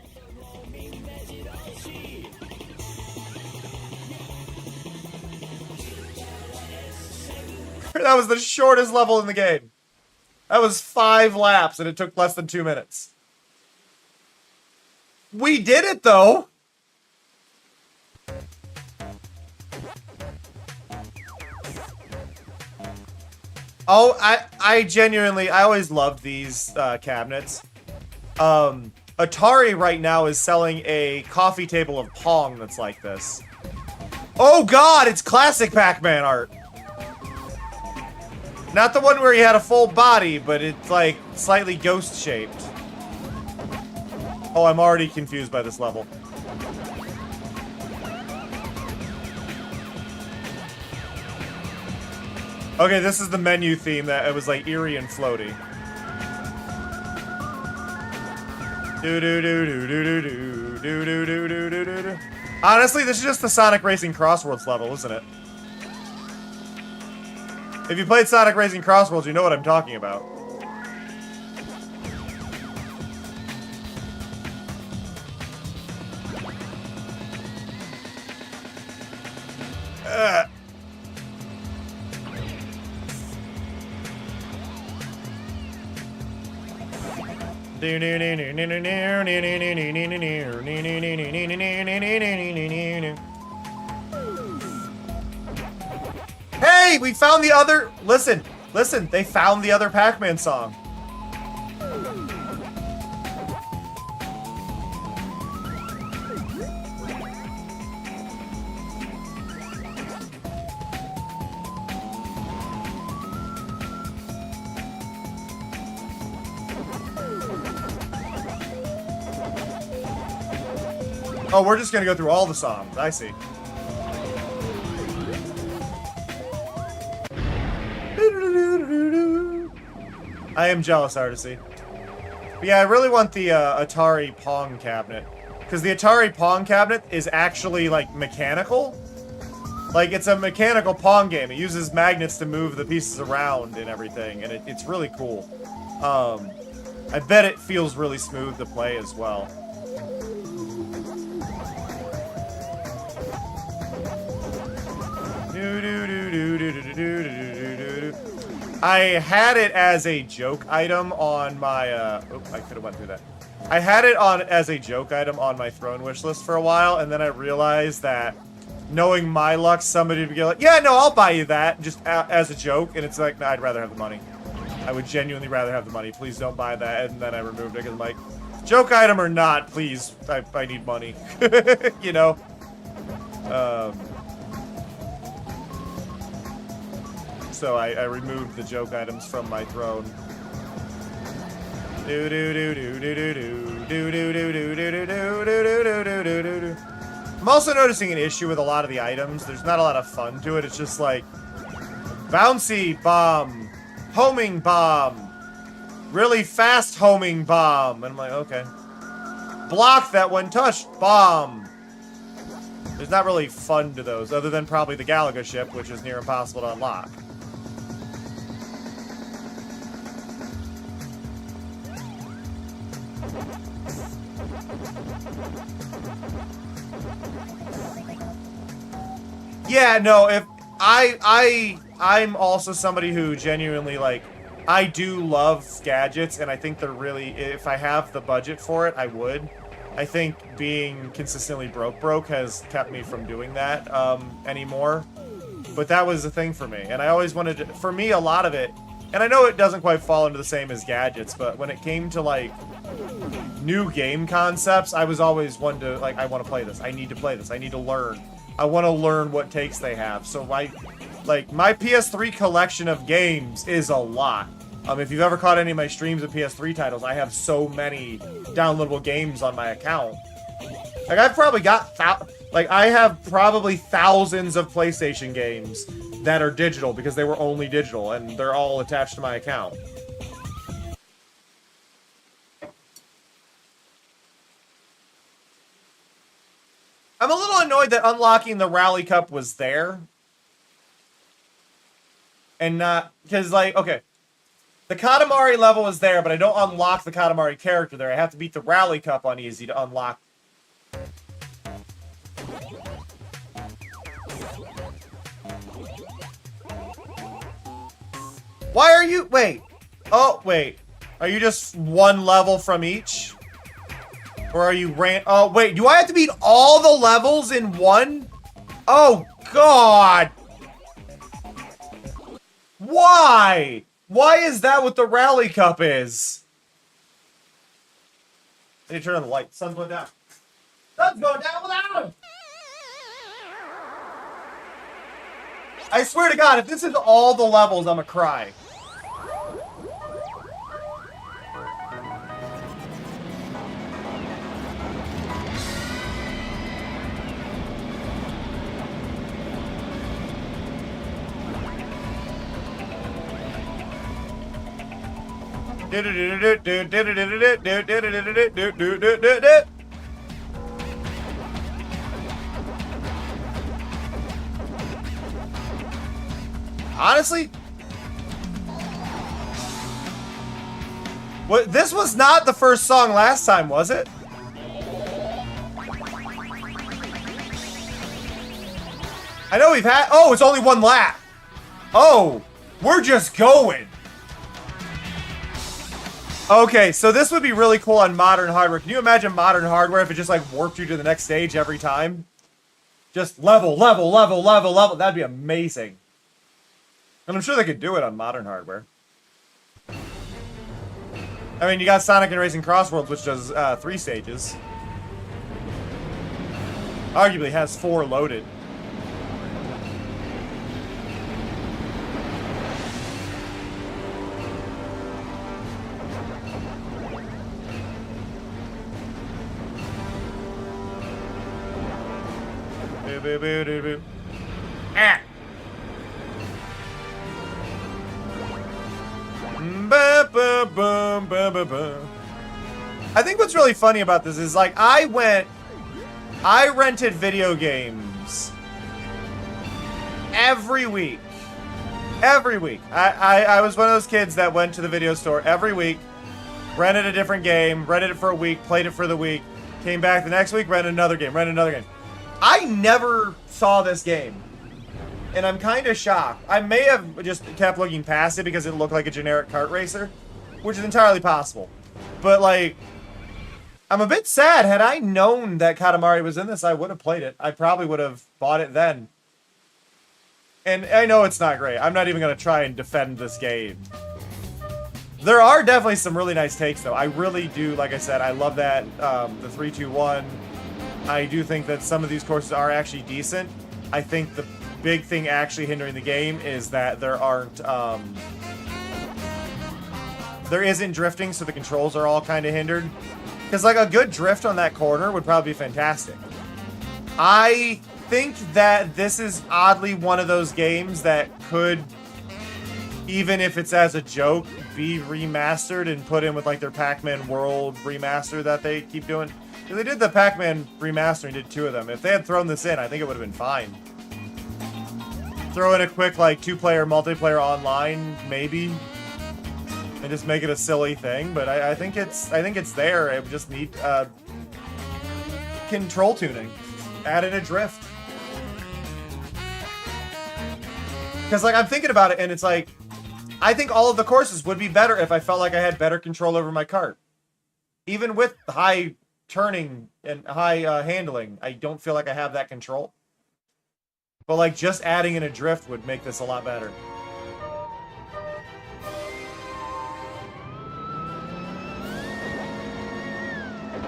That was the shortest level in the game. That was 5 laps and it took less than 2 minutes. We did it though. Oh, I genuinely, I always loved these cabinets. Atari right now is selling a coffee table of Pong that's like this. Oh god, it's classic Pac-Man art. Not the one where he had a full body, but it's like slightly ghost-shaped. Oh, I'm already confused by this level. Okay, this is the menu theme that it was like eerie and floaty. Do do do do do do do do do do do do do. Honestly, this is just the Sonic Racing Crossworlds level, isn't it? If you played Sonic Racing Crossworlds, you know what I'm talking about. Hey, we found the other... Listen, they found the other Pac-Man song. Oh, we're just gonna go through all the songs. I see. I am jealous, Artisy. But yeah, I really want the Atari Pong cabinet. Because the Atari Pong cabinet is actually, like, mechanical. Like, it's a mechanical Pong game. It uses magnets to move the pieces around and everything. And it's really cool. I bet it feels really smooth to play as well. I had it as a joke item on my, oh, I could have went through that. I had it on as a joke item on my throne wish list for a while, and then I realized that, knowing my luck, somebody would be like, yeah, no, I'll buy you that, just as a joke, and it's like, nah, I'd rather have the money. I would genuinely rather have the money. Please don't buy that, and then I removed it, because I'm like, joke item or not, please, I need money. You know? So I removed the joke items from my throne. I'm also noticing an issue with a lot of the items. There's not a lot of fun to it. It's just like bouncy bomb, homing bomb, really fast homing bomb. And I'm like, okay. Block that when touched, bomb. There's not really fun to those, other than probably the Galaga ship, which is near impossible to unlock. Yeah, no, if I'm also somebody who genuinely, like, I do love gadgets, and I think they're really, if I have the budget for it, I would. I think being consistently broke has kept me from doing that anymore. But that was the thing for me, and I always wanted to, for me, a lot of it, and I know it doesn't quite fall into the same as gadgets, but when it came to, like, new game concepts, I was always one to, like, I want to play this, I need to play this, I need to learn. I want to learn what takes they have. So my PS3 collection of games is a lot. If you've ever caught any of my streams of PS3 titles, I have so many downloadable games on my account. Like, I've probably got, I have probably thousands of PlayStation games that are digital because they were only digital, and they're all attached to my account. I'm a little annoyed that unlocking the Rally Cup was there. And not... Because, like, okay. The Katamari level is there, but I don't unlock the Katamari character there. I have to beat the Rally Cup on easy to unlock. Why are you... Wait. Oh, wait. Are you just one level from each? Or are you oh, wait, do I have to beat all the levels in one? Oh, God! Why? Why is that what the Rally Cup is? I need to turn on the light. Sun's going down. Sun's going down without him! I swear to God, if this is all the levels, I'm gonna cry. Honestly, this was not the first song last time, was it? I know we've had... Oh, it's only one lap. Oh, we're just going. Okay, so this would be really cool on modern hardware. Can you imagine modern hardware if it just, like, warped you to the next stage every time? Just level, level, level, level, level. That'd be amazing. And I'm sure they could do it on modern hardware. I mean, you got Sonic and Racing Crossworlds, which does 3 stages. Arguably has 4 loaded. Boo, boo, boo, boo. Ah. Ba, ba, ba, ba, ba, ba. I think what's really funny about this is, like, I rented video games every week. Every week. I was one of those kids that went to the video store every week, rented a different game, rented it for a week, played it for the week, came back the next week, rented another game, rented another game. I never saw this game, and I'm kind of shocked. I may have just kept looking past it because it looked like a generic kart racer, which is entirely possible. But, like, I'm a bit sad. Had I known that Katamari was in this, I would have played it. I probably would have bought it then. And I know it's not great. I'm not even going to try and defend this game. There are definitely some really nice takes, though. I really do, like I said, I love that, the 3-2-1. I do think that some of these courses are actually decent. I think the big thing actually hindering the game is that there isn't drifting, so the controls are all kind of hindered. Because, like, a good drift on that corner would probably be fantastic. I think that this is oddly one of those games that could, even if it's as a joke, be remastered and put in with, like, their Pac-Man World remaster that they keep doing. They did the Pac-Man remaster and did 2 of them. If they had thrown this in, I think it would have been fine. Throw in a quick, like, 2-player multiplayer online, maybe, and just make it a silly thing. But I think it's there. It would just need control tuning, add in a drift. Because, like, I'm thinking about it, and it's like, I think all of the courses would be better if I felt like I had better control over my kart, even with high turning and high handling. I don't feel like I have that control. But, like, just adding in a drift would make this a lot better.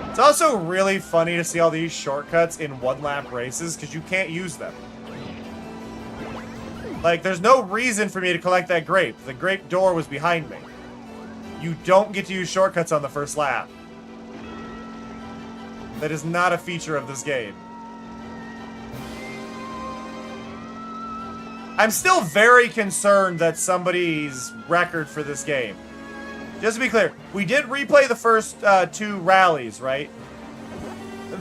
It's also really funny to see all these shortcuts in one-lap races, because you can't use them. Like, there's no reason for me to collect that grape. The grape door was behind me. You don't get to use shortcuts on the first lap. That is not a feature of this game. I'm still very concerned that somebody's record for this game. Just to be clear, we did replay the first 2 rallies, right?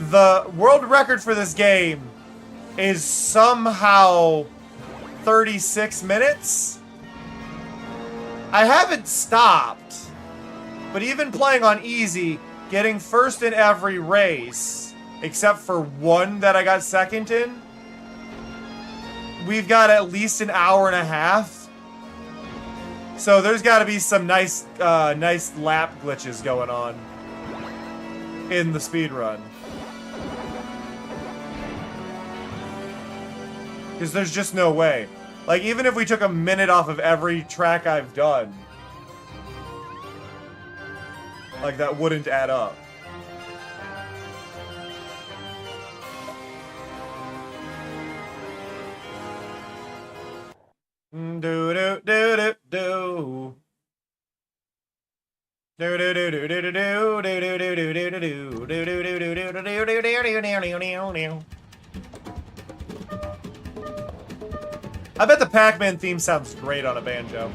The world record for this game is somehow 36 minutes? I haven't stopped, but even playing on easy, getting first in every race, except for one that I got second in, we've got at least an hour and a half. So there's got to be some nice lap glitches going on in the speedrun. Because there's just no way. Like, even if we took a minute off of every track I've done, like, that wouldn't add up. Do do do do do. Do do do do do do do do do do do do do do do do do. I bet the Pac-Man theme sounds great on a banjo.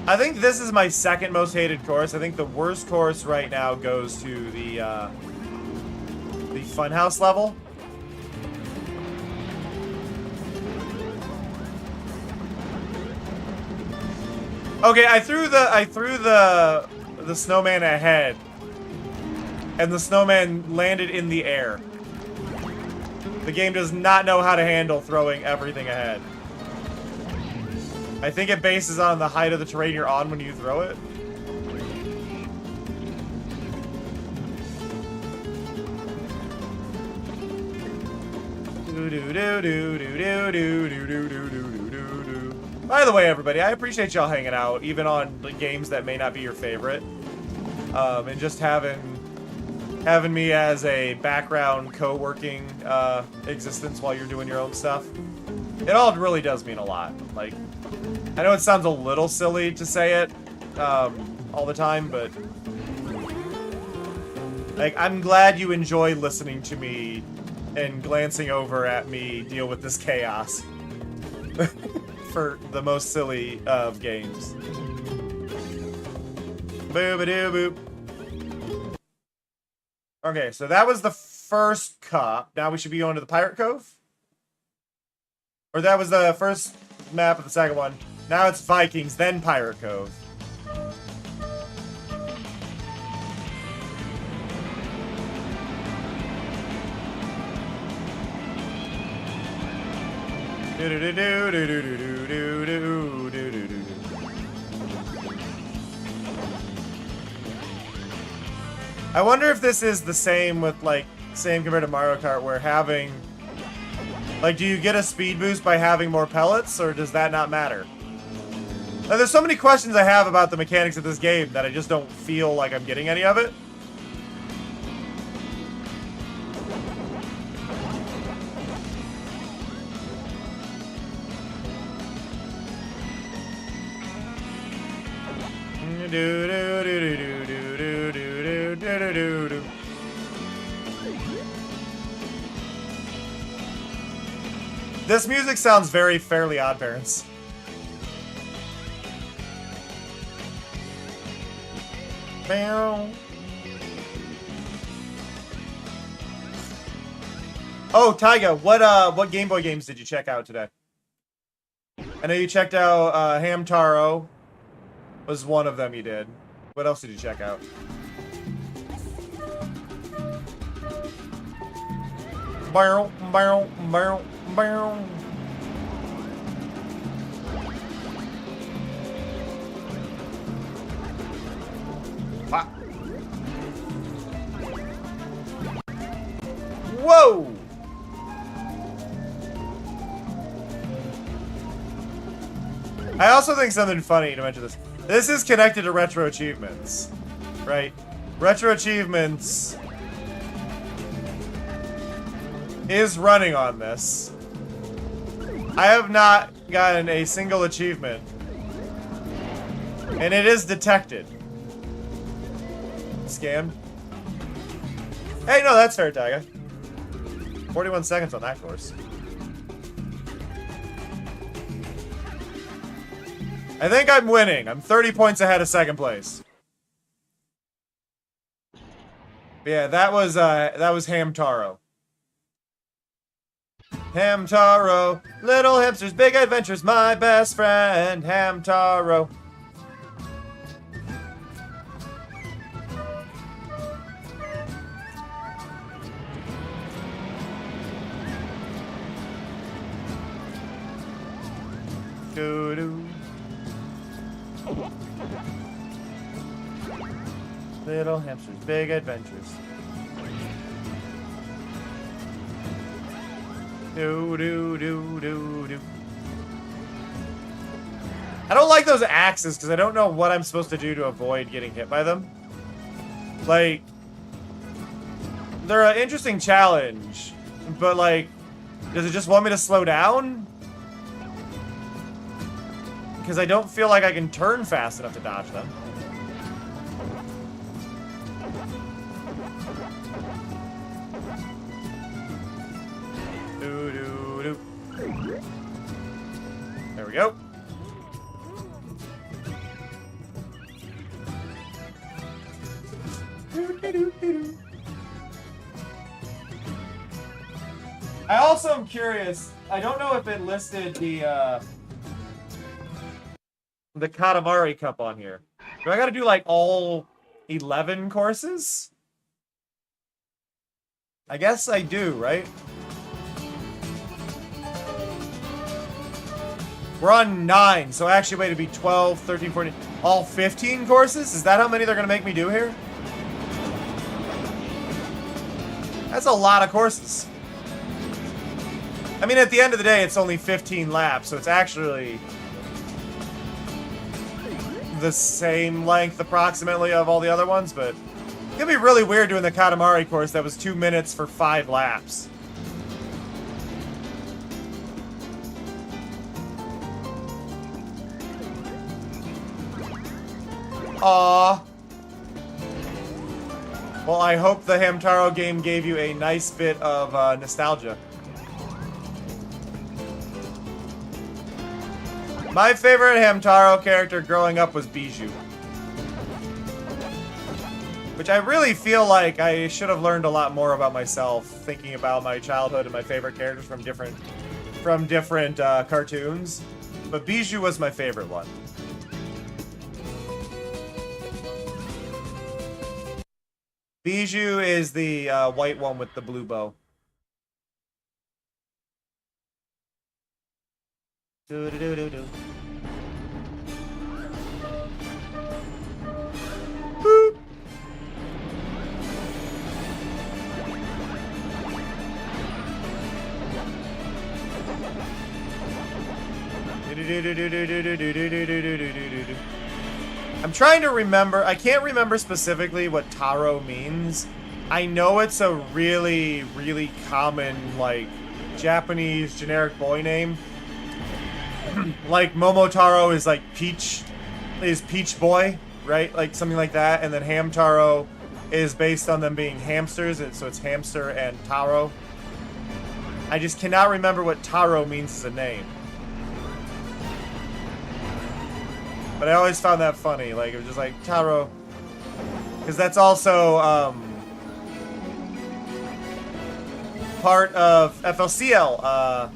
I think this is my second most hated course. I think the worst course right now goes to the Funhouse level. Okay, I threw the the snowman ahead, and the snowman landed in the air. The game does not know how to handle throwing everything ahead. I think it bases on the height of the terrain you're on when you throw it. By the way, everybody, I appreciate y'all hanging out, even on the games that may not be your favorite, and just having me as a background co-working existence while you're doing your own stuff. It all really does mean a lot. Like, I know it sounds a little silly to say it all the time, but like, I'm glad you enjoy listening to me and glancing over at me deal with this chaos for the most silly of games. Boop-a-doo-boop. Okay, so that was the first cup. Now we should be going to the Pirate Cove? Or that was the first map of the second one. Now it's Vikings, then Pirate Cove. I wonder if this is the same with, like, same compared to Mario Kart, where having, like, do you get a speed boost by having more pellets, or does that not matter? Now, there's so many questions I have about the mechanics of this game that I just don't feel like I'm getting any of it. This music sounds very Fairly Odd Parents. Oh, Taiga, what Game Boy games did you check out today? I know you checked out Hamtaro was one of them you did. What else did you check out? Barrel, barrel, barrel, barrel. Ah. Whoa! I also think something funny to mention this. This is connected to Retro Achievements, right? Retro Achievements is running on this. I have not gotten a single achievement, and it is detected. Scammed. Hey, no, that's fair, Taiga. 41 seconds on that course. I think I'm winning. I'm 30 points ahead of second place. Yeah, that was Hamtaro. Hamtaro, little hipsters, big adventures, my best friend, Hamtaro. Doo-doo. Little hamsters, big adventures. Do do do do do. I don't like those axes because I don't know what I'm supposed to do to avoid getting hit by them. Like, they're an interesting challenge, but like, does it just want me to slow down? Because I don't feel like I can turn fast enough to dodge them. There we go. I also am curious. I don't know if it listed the Katamari Cup on here. Do I gotta do like all 11 courses? I guess I do, right? We're on 9, so actually wait, it'd be 12, 13, 14, all 15 courses? Is that how many they're gonna make me do here? That's a lot of courses. I mean, at the end of the day, it's only 15 laps, so it's actually the same length, approximately, of all the other ones, but it's gonna be really weird doing the Katamari course that was 2 minutes for 5 laps. Aww. Well, I hope the Hamtaro game gave you a nice bit of nostalgia. My favorite Hamtaro character growing up was Bijou. Which I really feel like I should have learned a lot more about myself, thinking about my childhood and my favorite characters from different cartoons. But Bijou was my favorite one. Bijou is the white one with the blue bow. Do-do-do-do-do. Boop. I'm trying to remember. I can't remember specifically what Taro means. I know it's a really, really common, like, Japanese generic boy name. Like, Momotaro is like Peach Boy, right? Like, something like that. And then Hamtaro is based on them being hamsters, and so it's Hamster and Taro. I just cannot remember what Taro means as a name. But I always found that funny. Like, it was just like, Taro. Because that's also, part of FLCL,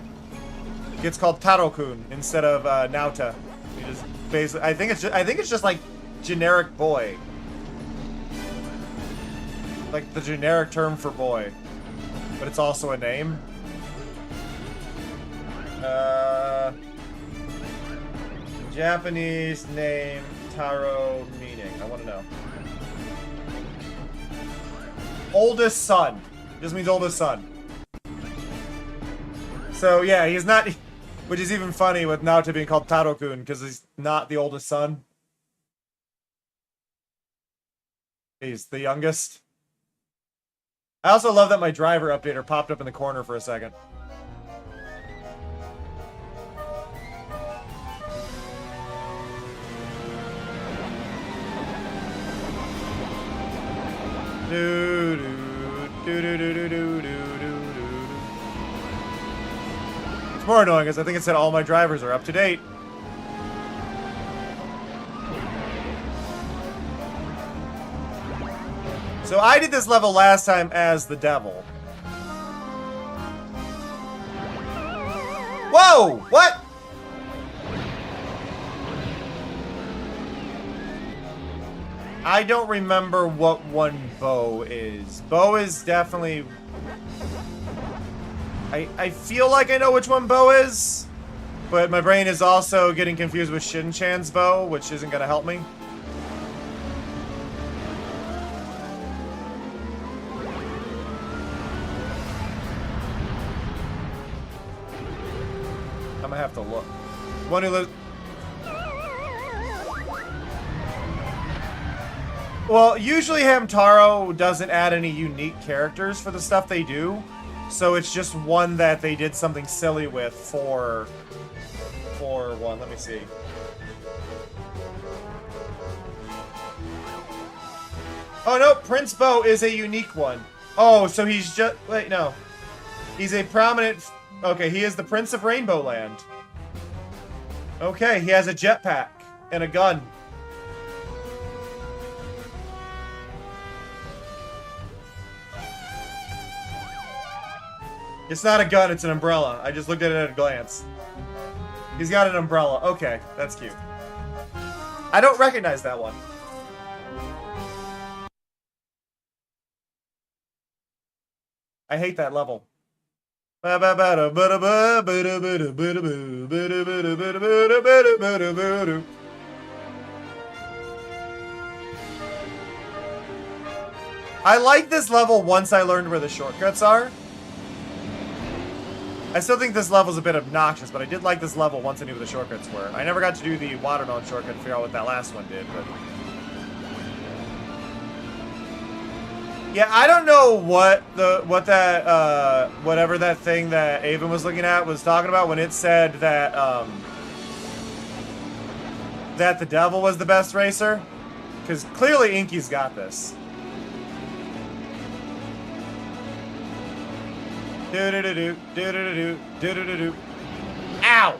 gets called Taro-kun instead of, Nauta. You just basically, I think it's just like generic boy. Like the generic term for boy. But it's also a name. Japanese name, Taro meaning. I want to know. Oldest son. Just means oldest son. So yeah, he's not, which is even funny with Naruto being called Taro-kun, because he's not the oldest son. He's the youngest. I also love that my driver updater popped up in the corner for a second. It's more annoying because I think it said all my drivers are up to date. So I did this level last time as the devil. Whoa! What? I don't remember what one bow is. Bow is definitely... I feel like I know which one bow is, but my brain is also getting confused with Shin-chan's bow, which isn't going to help me. I'm going to have to look. One who lives... Well, usually Hamtaro doesn't add any unique characters for the stuff they do, so it's just one that they did something silly with for one. Let me see. Oh no, Prince Bow is a unique one. Oh, so he's just... Wait, no. He's a prominent... Okay, he is the Prince of Rainbow Land. Okay, he has a jetpack and a gun. It's not a gun, it's an umbrella. I just looked at it at a glance. He's got an umbrella. Okay, that's cute. I don't recognize that one. I hate that level. I like this level once I learned where the shortcuts are. I still think this level's a bit obnoxious, but I did like this level once I knew where the shortcuts were. I never got to do the watermelon shortcut to figure out what that last one did, but... Yeah, I don't know whatever that thing that Avon was looking at was talking about when it said that, that the devil was the best racer. Because clearly Inky's got this. Do-do-do-do, do-do-do-do, do-do-do-do. Ow!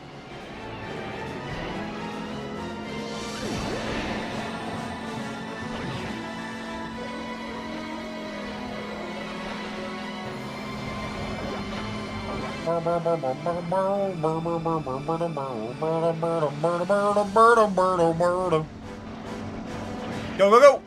Go, go, go!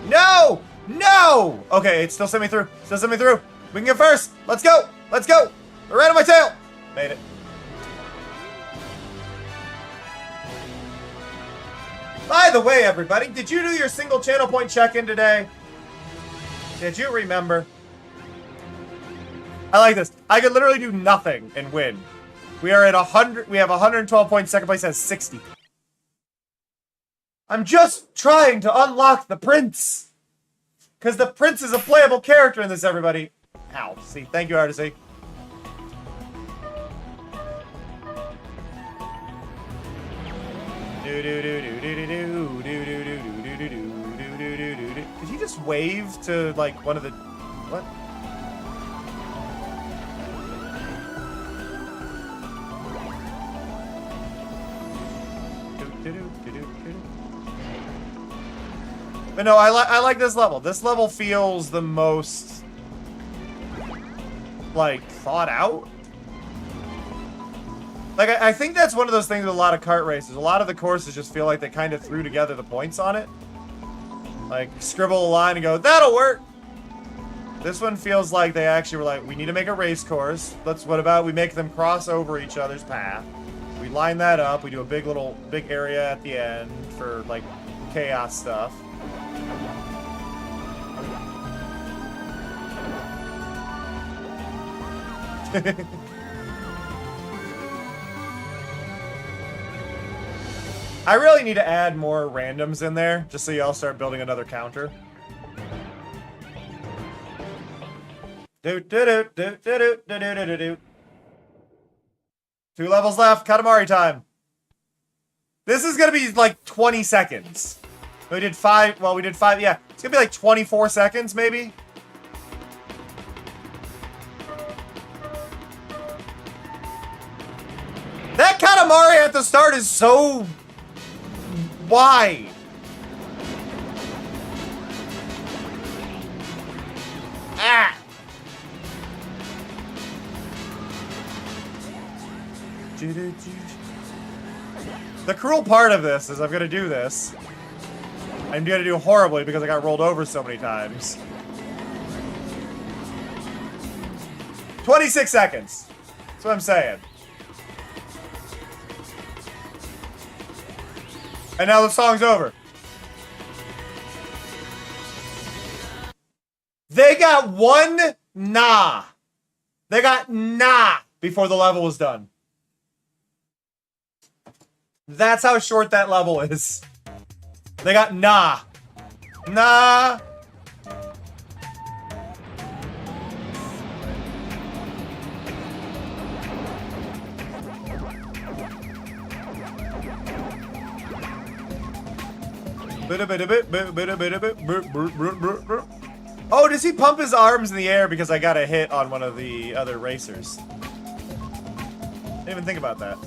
No! No! Okay, it still sent me through. Still sent me through. We can get first. Let's go. Let's go. Right on my tail. Made it. By the way, everybody, did you do your single channel point check-in today? Did you remember? I like this. I could literally do nothing and win. We are at 100. We have 112 points. Second place has 60. I'm just trying to unlock the prince. Because the prince is a playable character in this, everybody. Ow. See, thank you, Artisy. Did he just wave to, like, one of the... What? But no, I like this level. This level feels the most, like, thought out. Like, I think that's one of those things with a lot of kart races. A lot of the courses just feel like they kind of threw together the points on it. Like, scribble a line and go, that'll work! This one feels like they actually were like, we need to make a race course. What about we make them cross over each other's path? We line that up. We do a big area at the end for, like, chaos stuff. I really need to add more randoms in there, just so y'all start building another counter. Do do do do do do do do do do. 2 levels left. Katamari time. This is gonna be like 20 seconds. We did 5. Well, we did 5. Yeah, it's gonna be like 24 seconds, maybe. That Katamari at the start is so wide. Ah. The cruel part of this is I'm gonna do this. I'm gonna do horribly because I got rolled over so many times. 26 seconds. That's what I'm saying. And now the song's over. They got one nah. They got nah before the level was done. That's how short that level is. They got nah. Nah. Oh, does he pump his arms in the air because I got a hit on one of the other racers? Didn't even think about that.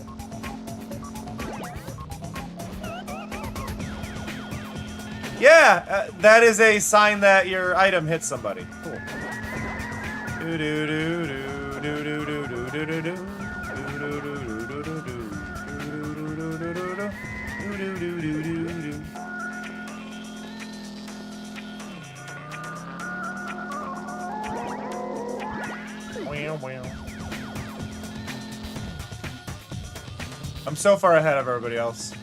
Yeah, that is a sign that your item hit somebody. Cool. I'm so far ahead of everybody else.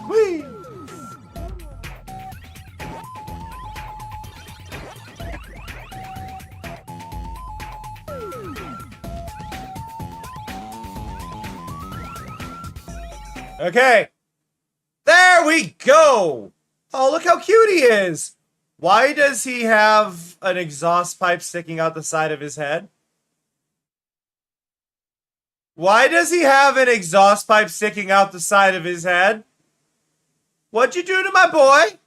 Whee! Okay. There we go. Oh, look how cute he is. Why does he have an exhaust pipe sticking out the side of his head? Why does he have an exhaust pipe sticking out the side of his head? What'd you do to my boy?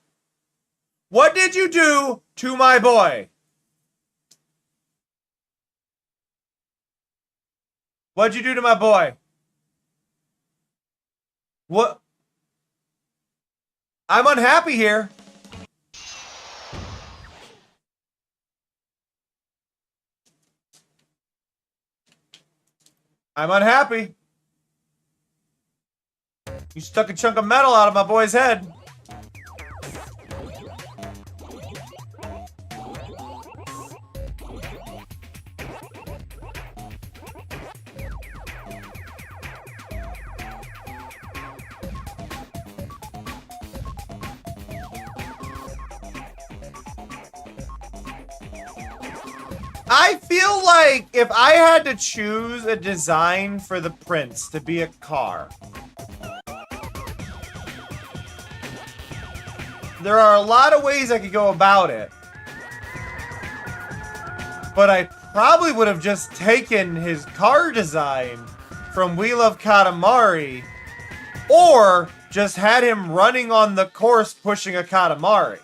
What did you do to my boy? What'd you do to my boy? What? I'm unhappy here. I'm unhappy. You stuck a chunk of metal out of my boy's head. I feel like if I had to choose a design for the Prince to be a car, there are a lot of ways I could go about it. But I probably would have just taken his car design from We Love Katamari, or just had him running on the course pushing a Katamari.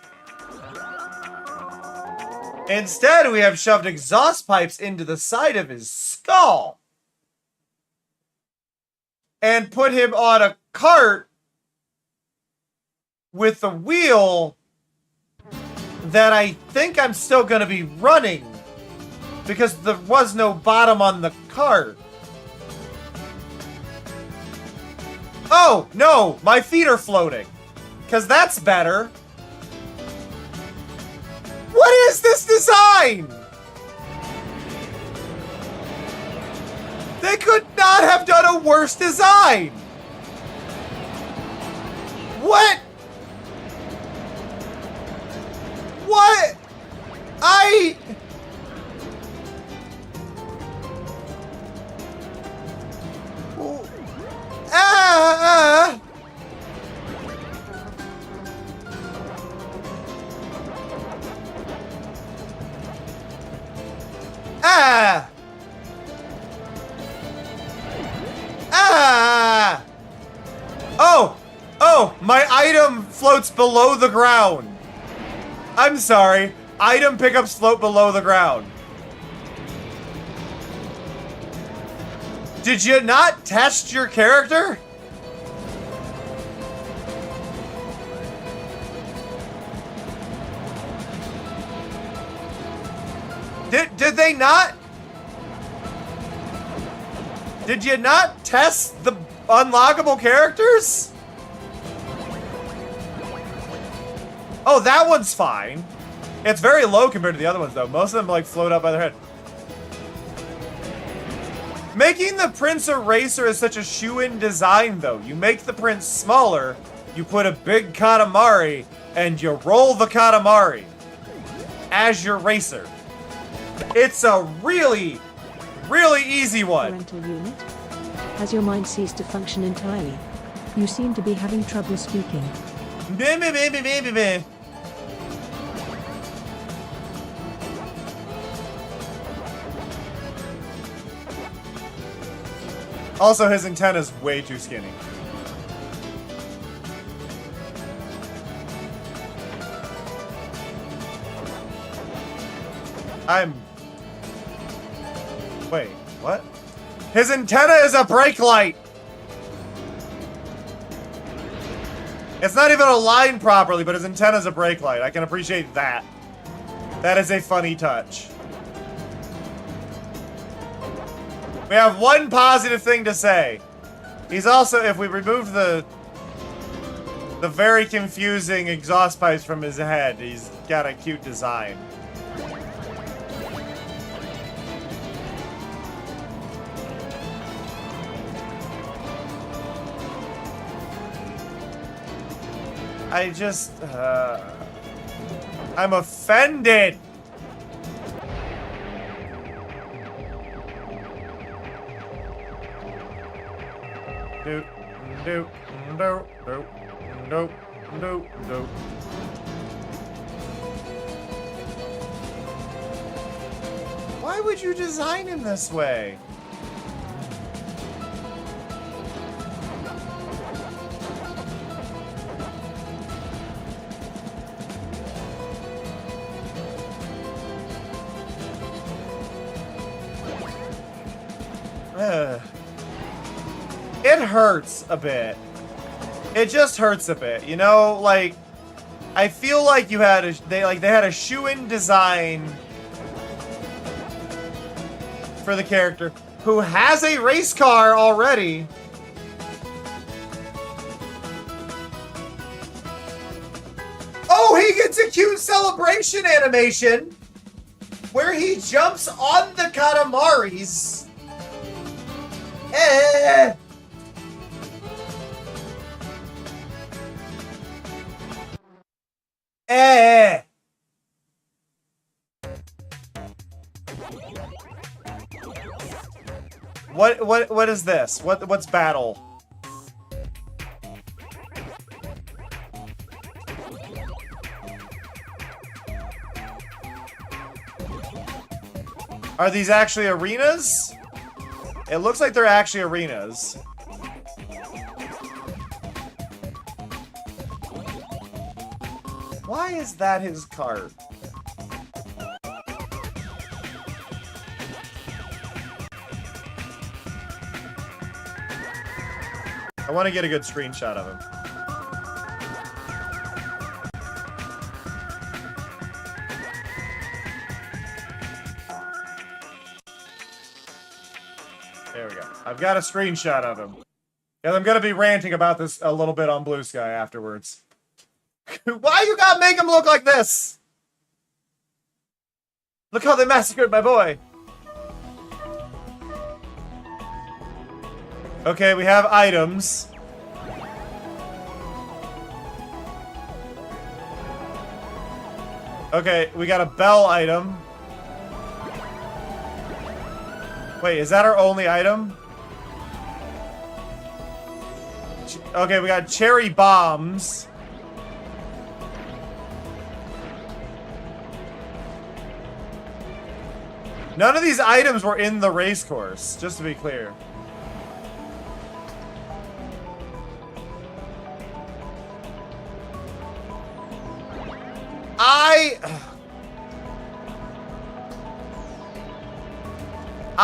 Instead, we have shoved exhaust pipes into the side of his skull and put him on a cart with a wheel that I think I'm still going to be running because there was no bottom on the cart. Oh, no, my feet are floating because that's better. What is this design? They could not have done a worse design. What? What? Oh, my item floats below the ground. I'm sorry. Item pickups float below the ground. Did you not test your character? Did they not? Did you not test the unlockable characters? Oh, that one's fine. It's very low compared to the other ones, though. Most of them, like, float up by their head. Making the Prince a racer is such a shoe-in design, though. You make the Prince smaller, you put a big Katamari, and you roll the Katamari as your racer. It's a really, really easy one. Parental unit? Has your mind ceased to function entirely? You seem to be having trouble speaking. Also, his antenna's way too skinny. Wait, what? His antenna is a brake light! It's not even aligned properly, but his antenna's a brake light. I can appreciate that. That is a funny touch. We have one positive thing to say. He's also, if we remove the very confusing exhaust pipes from his head, he's got a cute design. I just, I'm offended. Doop, doop, doop, doop, doop, doop, doop. Why would you design him this way? It hurts a bit. It just hurts a bit, you know. Like, I feel like you had they had a shoe-in design for the character who has a race car already. Oh, he gets a cute celebration animation where he jumps on the Katamaris. Eh. Eh. What is this? What's battle? Are these actually arenas? It looks like they're actually arenas. Why is that his cart? I want to get a good screenshot of him. There we go. I've got a screenshot of him. And I'm going to be ranting about this a little bit on Blue Sky afterwards. Why you gotta make him look like this? Look how they massacred my boy. Okay, we have items. Okay, we got a bell item. Wait, is that our only item? Okay, we got cherry bombs. None of these items were in the race course, just to be clear.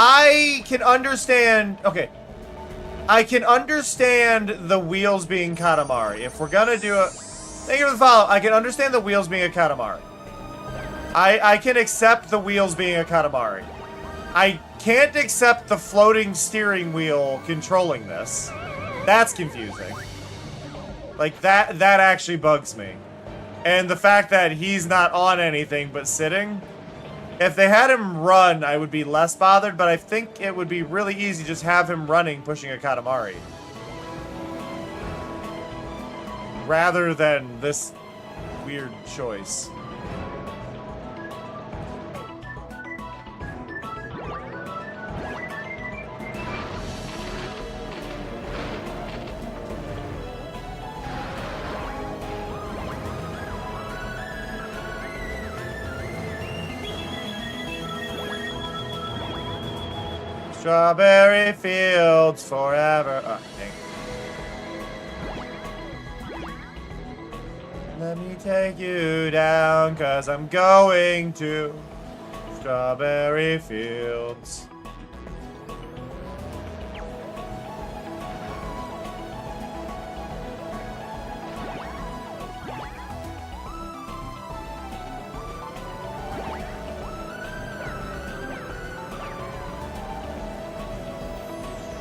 I can understand, okay. I can understand the wheels being Katamari. If we're gonna do a, thank you for the follow. I can understand the wheels being a Katamari. I can accept the wheels being a Katamari. I can't accept the floating steering wheel controlling this. That's confusing. Like, that actually bugs me. And the fact that he's not on anything but sitting. If they had him run, I would be less bothered, but I think it would be really easy to just have him running, pushing a Katamari. Rather than this weird choice. Strawberry fields forever. Oh, dang. Let me take you down, 'cause I'm going to strawberry fields.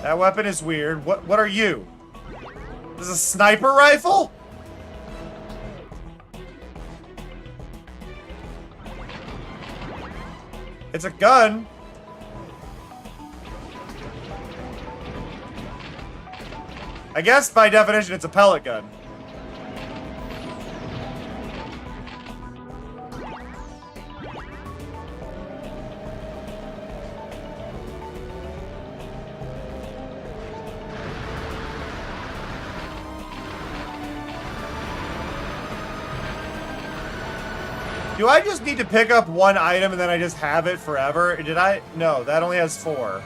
That weapon is weird. What are you? This is a sniper rifle? It's a gun. I guess by definition it's a pellet gun. Do I just need to pick up one item and then I just have it forever? Did I? No, that only has 4.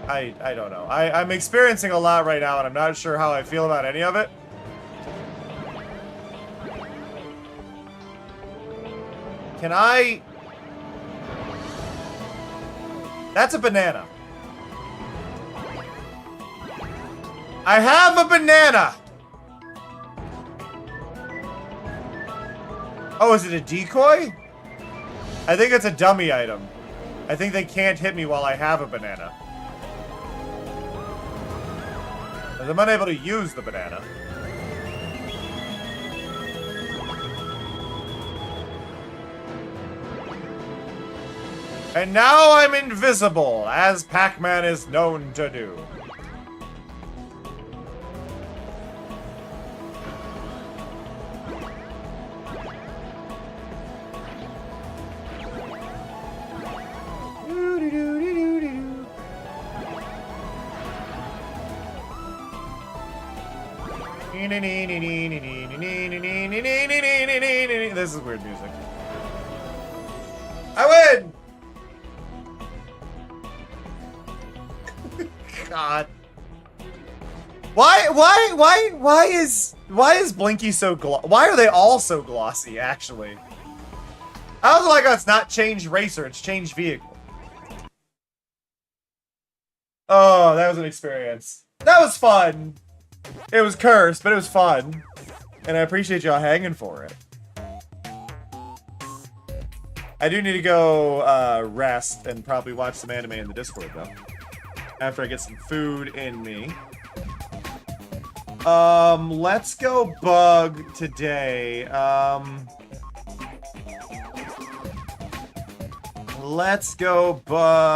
I don't know. I'm experiencing a lot right now and I'm not sure how I feel about any of it. Can I? That's a banana. I have a banana! Oh, is it a decoy? I think it's a dummy item. I think they can't hit me while I have a banana. Because I'm unable to use the banana. And now I'm invisible, as Pac-Man is known to do. This is weird music. I win! God. Why is Blinky so why are they all so glossy, actually? I was like, oh, it's not change racer, it's change vehicle. Oh, that was an experience. That was fun. It was cursed, but it was fun. And I appreciate y'all hanging for it. I do need to go rest and probably watch some anime in the Discord, though. After I get some food in me. Let's go bug today. Let's go bug.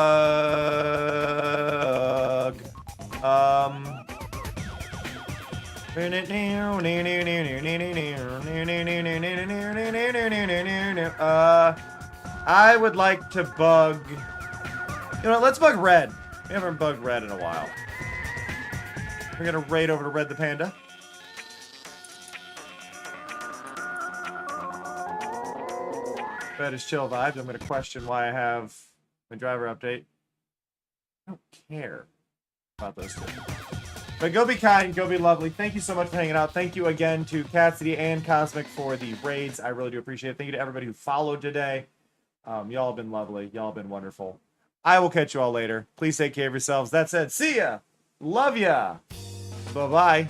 I would like to bug. You know, let's bug Red. We haven't bugged Red in a while. We're gonna raid over to Red the Panda. Red is chill vibes. I'm gonna question why I have my driver update. I don't care about those two. But go be kind, go be lovely. Thank you so much for hanging out. Thank you again to Cassidy and Cosmic for the raids. I really do appreciate it. Thank you to everybody who followed today. Y'all have been lovely. Y'all have been wonderful. I will catch you all later. Please take care of yourselves. That said, see ya. Love ya. Bye-bye.